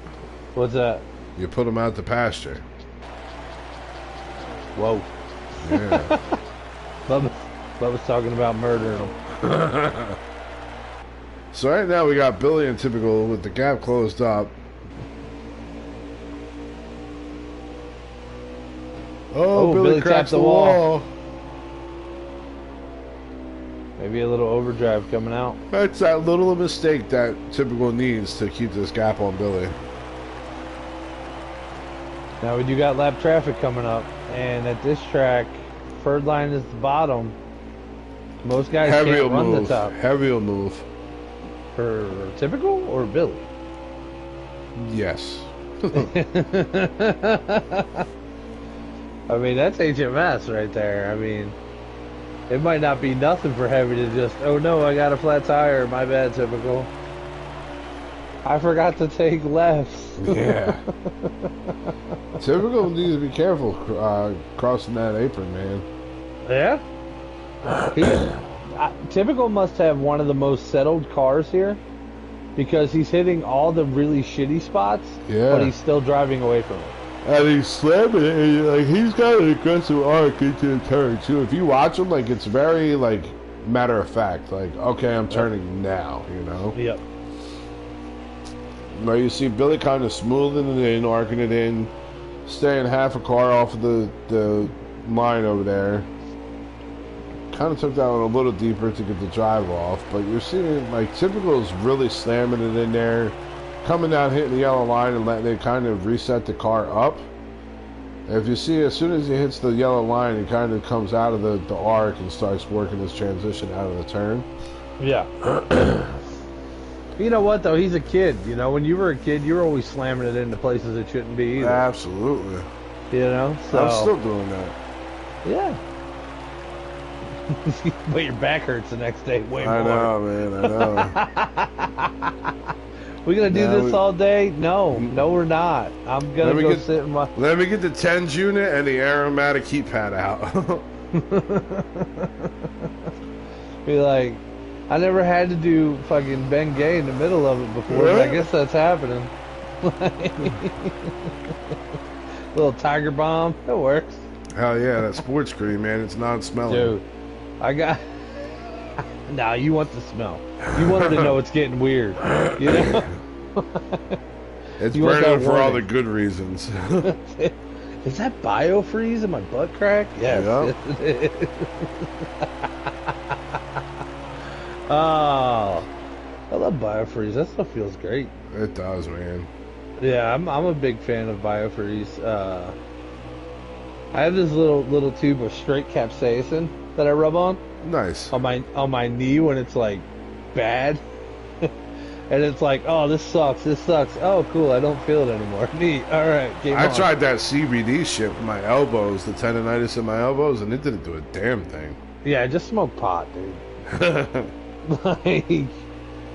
What's that? You put them out to pasture. Whoa. Yeah. Bubba's talking about murdering them. So right now we got Billy and Typical with the gap closed up. Oh, Billy cracks the wall. Maybe a little overdrive coming out. That's that little mistake that Typical needs to keep this gap on Billy. Now we do got lap traffic coming up, and at this track, third line is the bottom. Most guys can't run the top. Heavy will move. For Typical or Billy? Yes. I mean, that's HMS right there. I mean, it might not be nothing for Heavy to just, oh no, I got a flat tire, my bad, Typical. I forgot to take lefts. Yeah. Typical needs to be careful crossing that apron, man. Yeah? Typical must have one of the most settled cars here because he's hitting all the really shitty spots, but he's still driving away from it. And he's slamming it, and, like, he's got an aggressive arc into the turn, too. If you watch him, like, it's very, like, matter of fact. Like, okay, I'm turning now, you know? Yep. Now you see Billy kind of smoothing it in, arcing it in, staying half a car off of the line over there. Kind of took that one a little deeper to get the drive off, but you're seeing, like, Typical is really slamming it in there, coming down, hitting the yellow line, and letting it kind of reset the car up. If you see, as soon as he hits the yellow line, he kind of comes out of the arc and starts working his transition out of the turn. Yeah. You know what though? He's a kid. You know, when you were a kid, you were always slamming it into places it shouldn't be either. Absolutely. You know, so I'm still doing that. yeah. But your back hurts the next day way more. I know, man. I know. We're gonna do this all day? No, we're not. I'm gonna go sit in my. Let me get the TENS unit and the aromatic heat pad out. Be like, I never had to do fucking Bengay in the middle of it before, but I guess that's happening. Little tiger bomb, that works. Hell yeah, that sports cream, man. It's non-smelling. Dude, I got. Now you want the smell. You wanted to know it's getting weird. You know? It's burning for all the good reasons. Is that biofreeze in my butt crack? Yes. Yep. Yes, it is. Oh, I love biofreeze. That stuff feels great. It does, man. Yeah, I'm a big fan of biofreeze. I have this little tube of straight capsaicin that I rub on. Nice. On my knee when it's like bad. And it's like, oh, this sucks. Oh, cool, I don't feel it anymore. Neat. All right, I tried that CBD shit for my elbows, the tendonitis in my elbows, and it didn't do a damn thing. Yeah, just smoke pot, dude. Like,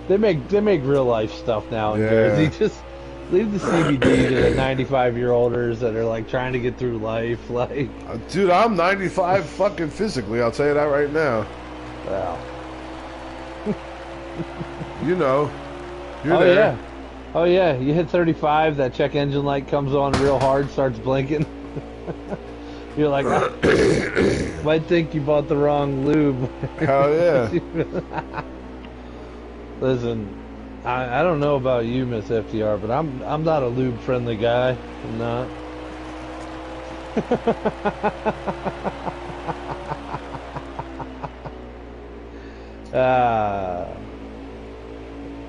they make real life stuff now in Jersey. Just leave the CBD to the 95-year-olders that are like trying to get through life. Like, dude, I'm 95 fucking physically. I'll tell you that right now. Well, you know. You're oh there. yeah, oh yeah. You hit 35, that check engine light comes on real hard, starts blinking. You're like, might think you bought the wrong lube. Hell yeah. Listen, I don't know about you, Miss FTR, but I'm not a lube friendly guy. I'm not.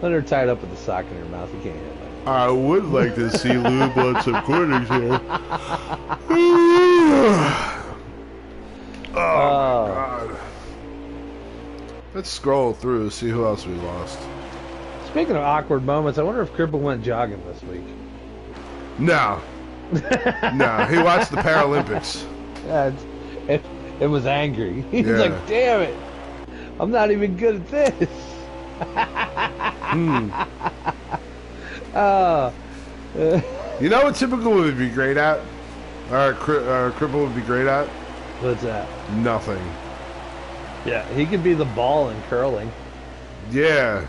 Let her tied up with the sock in her mouth. You can't hear that. I would like to see lube on some quarters here. Oh my god. Let's scroll through, see who else we lost. Speaking of awkward moments, I wonder if Cripple went jogging this week. No. No, he watched the Paralympics. Yeah, it was angry. He was like, damn it. I'm not even good at this. You know what Typical would be great at? Or Cripple would be great at? What's that? Nothing. Yeah, he could be the ball in curling. Yeah.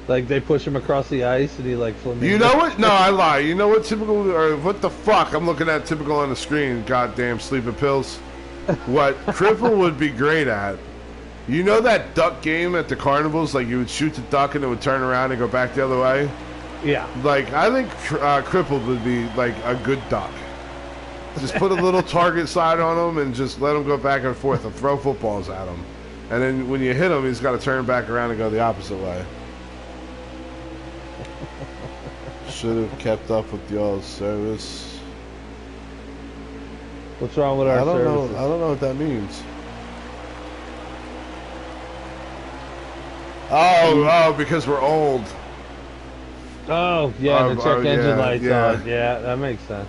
Like they push him across the ice and he like flamingo. You know what? No, I lie. You know what Typical, or what the fuck? I'm looking at Typical on the screen. Goddamn sleeping pills. What Cripple would be great at? You know that duck game at the carnivals? Like you would shoot the duck and it would turn around and go back the other way? Yeah. Like, I think Crippled would be like a good duck. Just put a little target side on him and just let him go back and forth and throw footballs at him. And then when you hit him, he's got to turn back around and go the opposite way. Should have kept up with y'all's service. What's wrong with our services? I don't know what that means. Oh, because we're old. Oh, yeah, the check engine lights on. Yeah, that makes sense.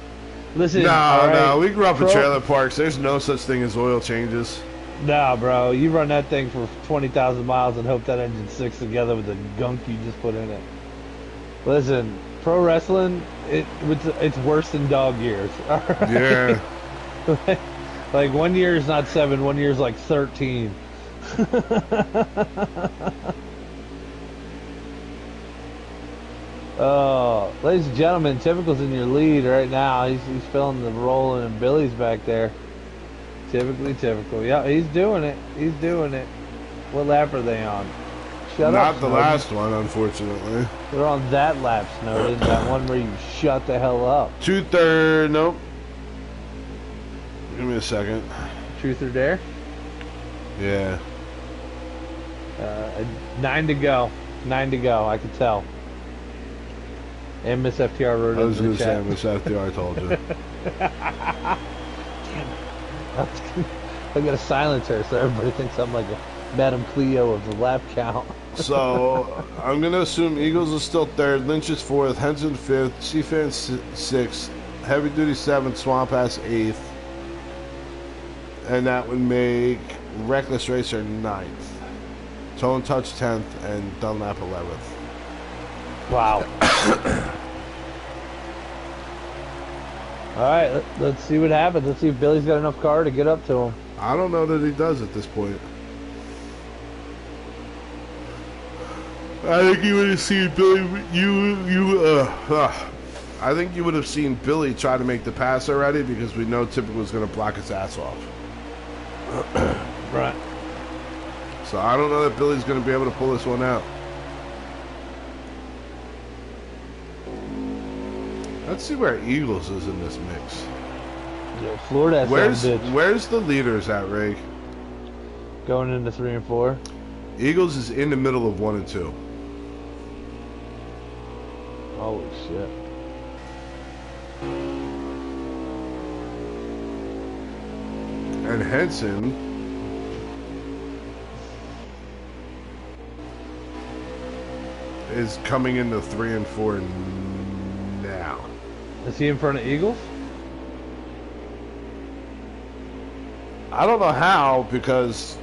Listen, no, we grew up in trailer parks. There's no such thing as oil changes. Nah, bro, you run that thing for 20,000 miles and hope that engine sticks together with the gunk you just put in it. Listen, pro wrestling, it's worse than dog years. All right? Yeah. Like 1 year is not 7, 1 year is like 13. Oh, ladies and gentlemen, Typical's in your lead right now. He's filling the rolling and Billy's back there. Typical. Yeah, he's doing it. What lap are they on? Shut up, Not the last one, unfortunately. They're on that lap, Snowden. That one where you shut the hell up. 2/3, nope. Give me a second. Truth or dare? Yeah. 9 to go. 9 to go, I can tell. And Miss FTR wrote I was in the going to chat. say, Miss FTR told you. Damn it. I got to silence her so everybody thinks I'm like a Madame Cleo of the lap count. So I'm gonna assume Eagles is still third, Lynch is fourth, Henson fifth, C-Fan sixth, Heavy Duty seventh, Swamp Ass eighth, and that would make Reckless Racer ninth, Tone Touch 10th, and Dunlap 11th. Wow. All right, let's see what happens. Let's see if Billy's got enough car to get up to him. I don't know that he does at this point. I think you would have seen Billy. I think you would have seen Billy try to make the pass already because we know Typical was going to block his ass off. Right. So I don't know that Billy's going to be able to pull this one out. Let's see where Eagles is in this mix. Yeah, Florida. Where's the leaders at, Ray? Going into 3 and 4. Eagles is in the middle of 1 and 2. Holy shit. And Henson is coming into 3 and 4 now. Is he in front of Eagles? I don't know how, because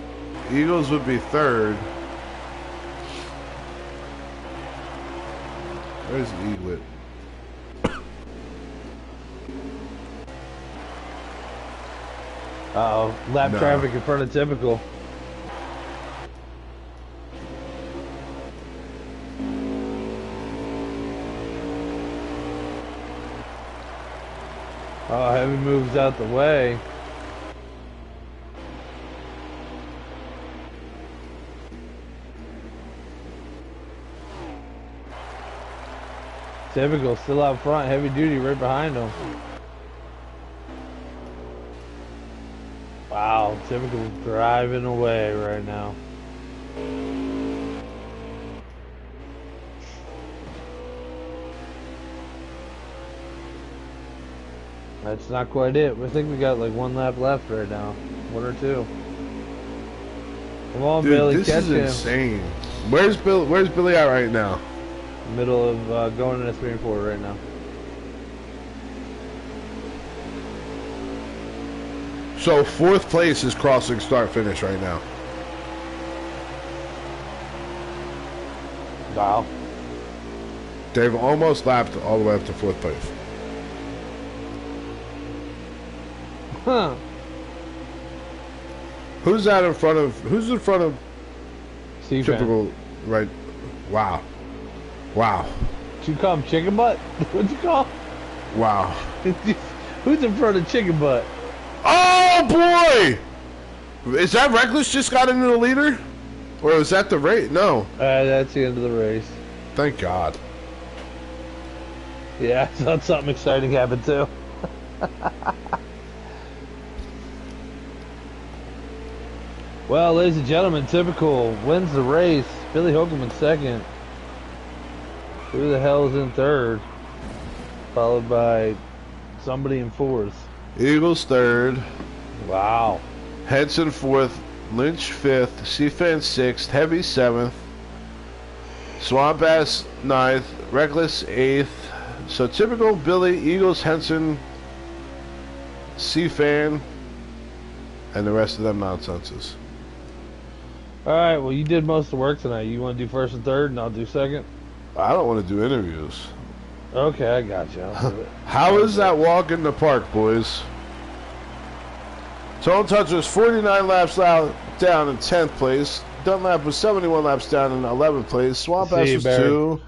Eagles would be third. Where's Eaglet? Uh-oh. Lap traffic in front of Typical. Oh, Heavy moves out the way. Typical still out front, Heavy Duty right behind him. Wow, Typical driving away right now. That's not quite it. I think we got like 1 lap left right now. 1 or 2. Come on, Dude, Billy, this catch is him. insane. Where's Billy at right now? Middle of going into 3 and 4 right now. So 4th place is crossing start finish right now. Wow. They've almost lapped all the way up to 4th place. Huh. Who's in front of C-Fan. Typical right? Wow. Wow. What you call him, Chicken Butt? What'd you call him? Wow. Who's in front of Chicken Butt? Oh boy! Is that Reckless just got into the leader? Or was that the race? No. That's the end of the race. Thank God. Yeah, I thought something exciting happened too. Well, ladies and gentlemen, Typical wins the race. Billy Holcomb in second. Who the hell is in third? Followed by somebody in fourth. Eagles third. Wow. Henson fourth. Lynch fifth. C-Fan sixth. Heavy seventh. Swamp Ass ninth. Reckless eighth. So Typical, Billy, Eagles, Henson, C-Fan, and the rest of them nonsenses. Alright, well, you did most of the work tonight. You want to do first and third, and I'll do second? I don't want to do interviews. Okay, I got you. I'll do it. How is that walk in the park, boys? Tone Touch was 49 laps down in 10th place. Dunlap was 71 laps down in 11th place. Swamp Ass was 2.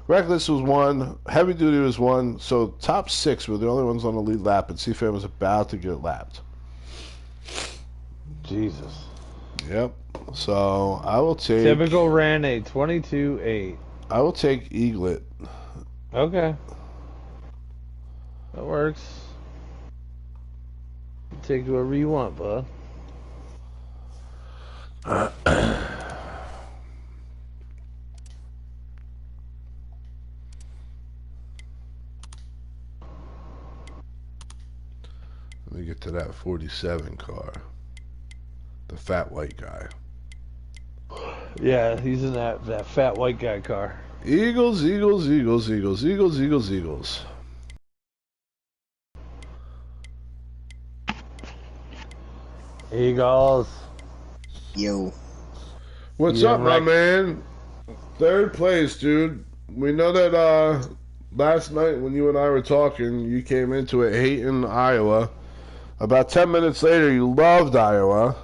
Reckless was 1. Heavy Duty was 1. So top 6 were the only ones on the lead lap, and C-Fan was about to get lapped. Jesus. Yep. So I will take... Typical ran a 22.8. I will take Eaglet. Okay. That works. Take whoever you want, bud. Let me get to that 47 car. The fat white guy. Yeah, he's in that fat white guy car. Eagles, Eagles, Eagles, Eagles, Eagles, Eagles, Eagles. Eagles. Yo. What's You up, didn't my wreck. man? Third place, dude. We know that last night when you and I were talking, you came into it hating Iowa. About 10 minutes later, you loved Iowa.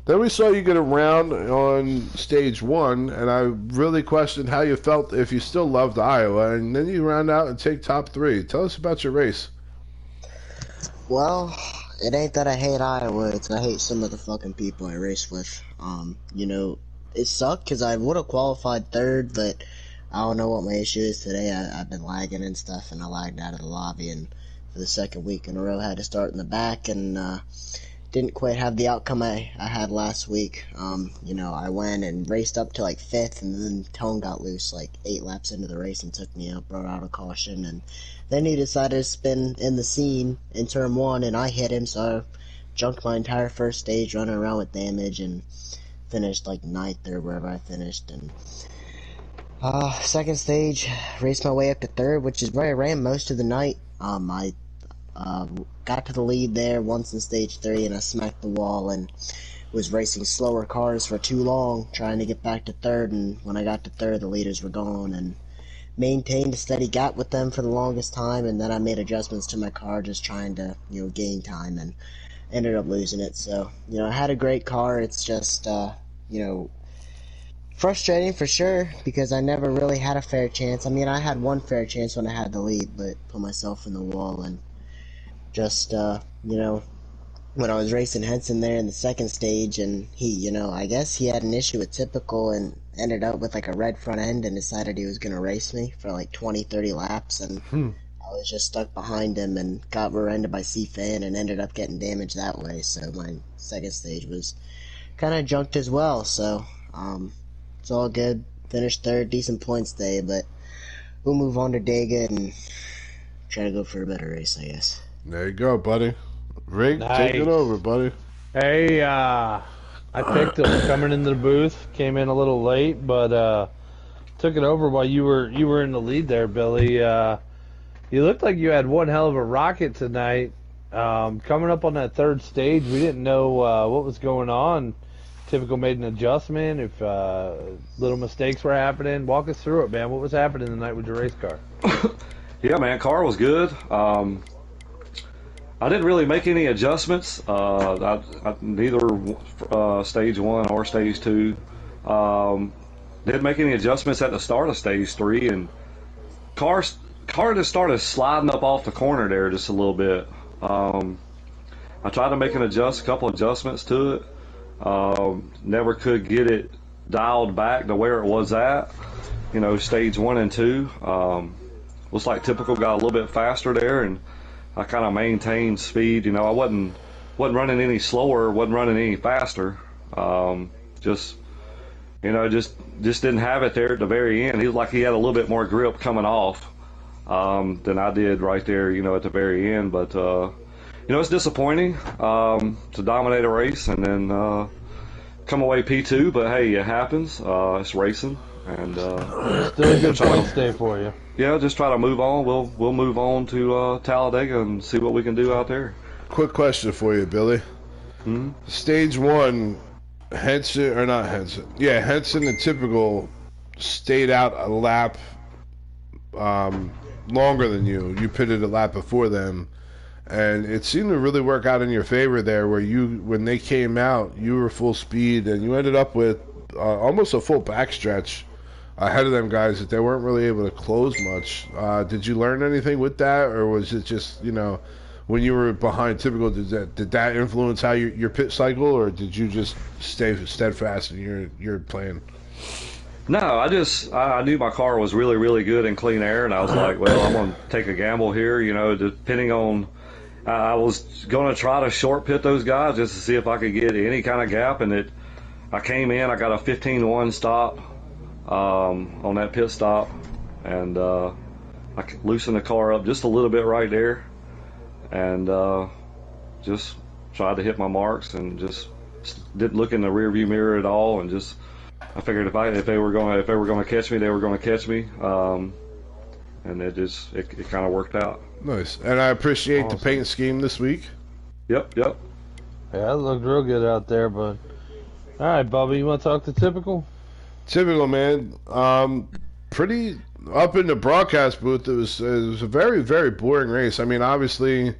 Then we saw you get around on stage one, and I really questioned how you felt if you still loved Iowa. And then you round out and take top three. Tell us about your race. Well, it ain't that I hate Iowa, it's I hate some of the fucking people I race with. It sucked because I would have qualified third, but I don't know what my issue is today. I've been lagging and stuff, and I lagged out of the lobby, and for the second week in a row, had to start in the back, and didn't quite have the outcome I had last week. I went and raced up to like fifth, and then Tone got loose like 8 laps into the race and took me out, brought out a caution, and then he decided to spin in the scene in turn one, and I hit him, so I junked my entire first stage running around with damage and finished like ninth or wherever I finished. And second stage, raced my way up to third, which is where I ran most of the night. I got to the lead there once in stage 3, and I smacked the wall and was racing slower cars for too long, trying to get back to third, and when I got to third, the leaders were gone, and maintained a steady gap with them for the longest time, and then I made adjustments to my car just trying to, gain time, and ended up losing it. So, I had a great car. It's just, frustrating for sure, because I never really had a fair chance. I mean, I had one fair chance when I had the lead, but put myself in the wall, and just, when I was racing Henson there in the second stage, and he, I guess he had an issue with typical and ended up with like a red front end and decided he was going to race me for like 20, 30 laps, and I was just stuck behind him and got rear-ended by C-Fan and ended up getting damaged that way, so my second stage was kind of junked as well, so it's all good. Finished third, decent points day, but we'll move on to Dega and try to go for a better race, I guess. There you go, buddy. Rig, take it Nice. over, buddy. Hey, I picked him coming into the booth. Came in a little late, but took it over while you were in the lead there, Billy. You looked like you had one hell of a rocket tonight. Coming up on that third stage, we didn't know what was going on. Typical made an adjustment. If little mistakes were happening, walk us through it, man. What was happening tonight with your race car? Yeah, man, car was good. I didn't really make any adjustments. Neither stage one or stage two. Didn't make any adjustments at the start of stage three, and car just started sliding up off the corner there just a little bit. I tried to make a couple adjustments to it. Never could get it dialed back to where it was at. Stage one and two. Looks like typical got a little bit faster there, and I kind of maintained speed. I wasn't running any slower, wasn't running any faster. Just didn't have it there at the very end. He was like he had a little bit more grip coming off than I did right there, at the very end. But it's disappointing to dominate a race and then come away P2. But hey, it happens. It's racing, and Still a good points day for you. yeah, just try to move on. We'll move on to Talladega and see what we can do out there. Quick question for you, Billy. Stage one, Henson, or not Henson. Yeah, Henson and Typical stayed out a lap longer than you. You pitted a lap before them. And it seemed to really work out in your favor there, where when they came out, you were full speed, and you ended up with almost a full backstretch ahead of them guys that they weren't really able to close much. Did you learn anything with that, or was it just when you were behind Typical, did that influence how your pit cycle, or did you just stay steadfast in your plan? No, I knew my car was really, really good in clean air, and I was like, well, I'm going to take a gamble here, depending on. I was going to try to short pit those guys just to see if I could get any kind of gap, and I came in, I got a 15-1 stop on that pit stop, and I loosened the car up just a little bit right there, and just tried to hit my marks, and just didn't look in the rear view mirror at all, and just I figured if they were going to catch me, they were going to catch me. And it kind of worked out. Nice. And I appreciate the Awesome. paint scheme this week. Yep. Yeah, it looked real good out there, but all right, Bubba, you want to talk to typical? Typical, man. Pretty up in the broadcast booth. It was a very, very boring race. I mean, obviously,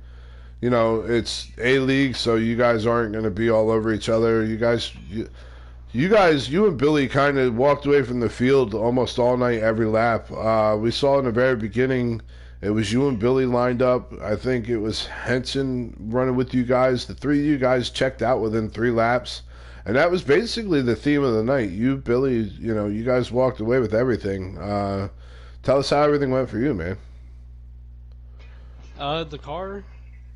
you know, it's A League, so you guys aren't going to be all over each other. You and Billy kind of walked away from the field almost all night, every lap. We saw in the very beginning, it was you and Billy lined up. I think it was Henson running with you guys. The three of you guys checked out within 3 laps. And that was basically the theme of the night. You, Billy, you know, you guys walked away with everything. Tell us how everything went for you, man. The car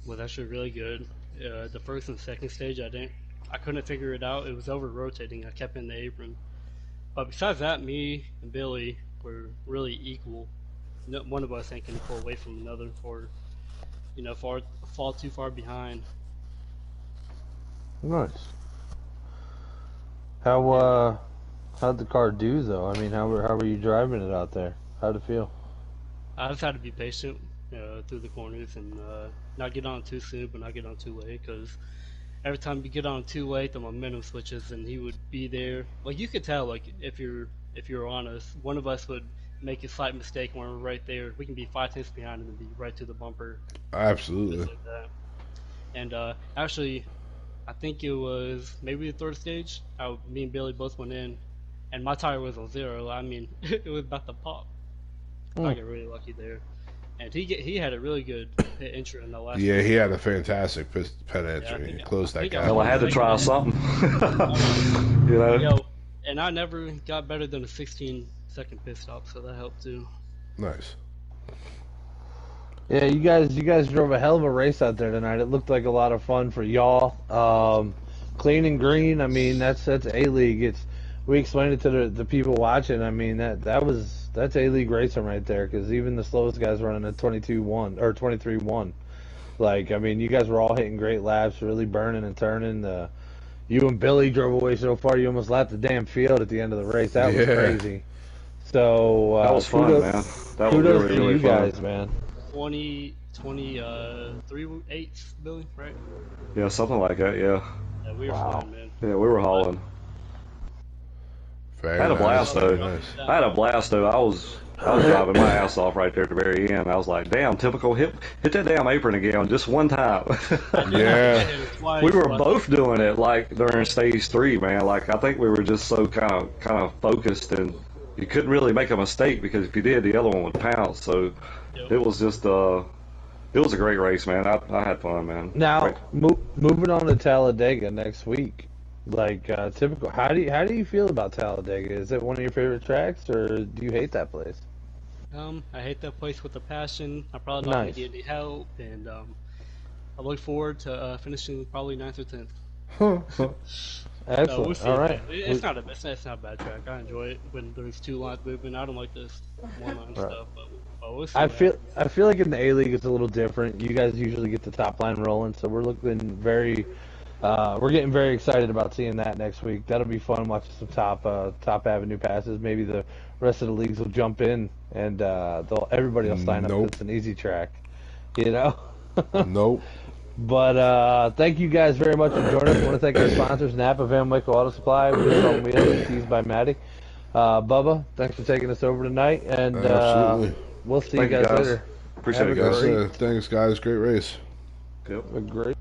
was actually really good. The first and second stage, I couldn't figure it out. It was over rotating. I kept in the apron. But besides that, me and Billy were really equal. No, one of us ain't gonna pull away from another or, fall too far behind. Nice. How'd the car do though? I mean, how were you driving it out there? How'd it feel? I just had to be patient through the corners and not get on too soon, but not get on too late. Because every time you get on too late, the momentum switches, and he would be there. Like you could tell, like if you're on us, one of us would make a slight mistake when we're right there. We can be 5 tenths behind and be right to the bumper. Absolutely. Like that. And actually, I think it was maybe the third stage. Me and Billy both went in, and my tire was on 0. I mean, it was about to pop. I got really lucky there, and he had a really good pit entry in the last. Yeah, he had a fantastic pit entry. He closed that gap. Well, I had to try something. You know. Yo, and I never got better than a 16-second pit stop, so that helped too. Nice. Yeah, you guys drove a hell of a race out there tonight. It looked like a lot of fun for y'all. Clean and green. I mean, that's A League. We explained it to the people watching. I mean, that's A League racing right there. Because even the slowest guys running a 22-1 or 23-1. Like, I mean, you guys were all hitting great laps, really burning and turning. You and Billy drove away so far, you almost lapped the damn field at the end of the race. That was crazy. So that was fun, man. That was really you fun. guys, man. 3/8, Billy, right? Yeah, something like that. Yeah. Yeah, we were flying, man. Yeah, we were hauling. Very I had a blast though. Nice. I had a blast though. I was driving my ass off right there at the very end. I was like, damn, typical, hit that damn apron again just one time. Yeah. We were both doing it like during stage 3, man. Like I think we were just so kind of focused, and you couldn't really make a mistake because if you did, the other one would pounce. So it was just it was a great race, man. I had fun, man. Now, moving on to Talladega next week. Like typical, how do you feel about Talladega? Is it one of your favorite tracks, or do you hate that place? I hate that place with a passion. I'm probably not gonna get any help, and I look forward to finishing probably 9th or 10th. Excellent. We'll see. All right. It's not a bad track. I enjoy it when there's 2 lines moving. I don't like this 1-line stuff, but we'll see. I feel like in the A League it's a little different. You guys usually get the top line rolling, so we're getting very excited about seeing that next week. That'll be fun watching some top avenue passes. Maybe the rest of the leagues will jump in and everybody will sign up. It's an easy track, you know. Nope. But thank you guys very much for joining us. I want to thank our sponsors, Napa, Van Wickle Auto Supply, and Teased by Maddie. Bubba, thanks for taking us over tonight, and we'll see you guys later. Appreciate it, guys. Thanks, guys. Great race. Yep. A great.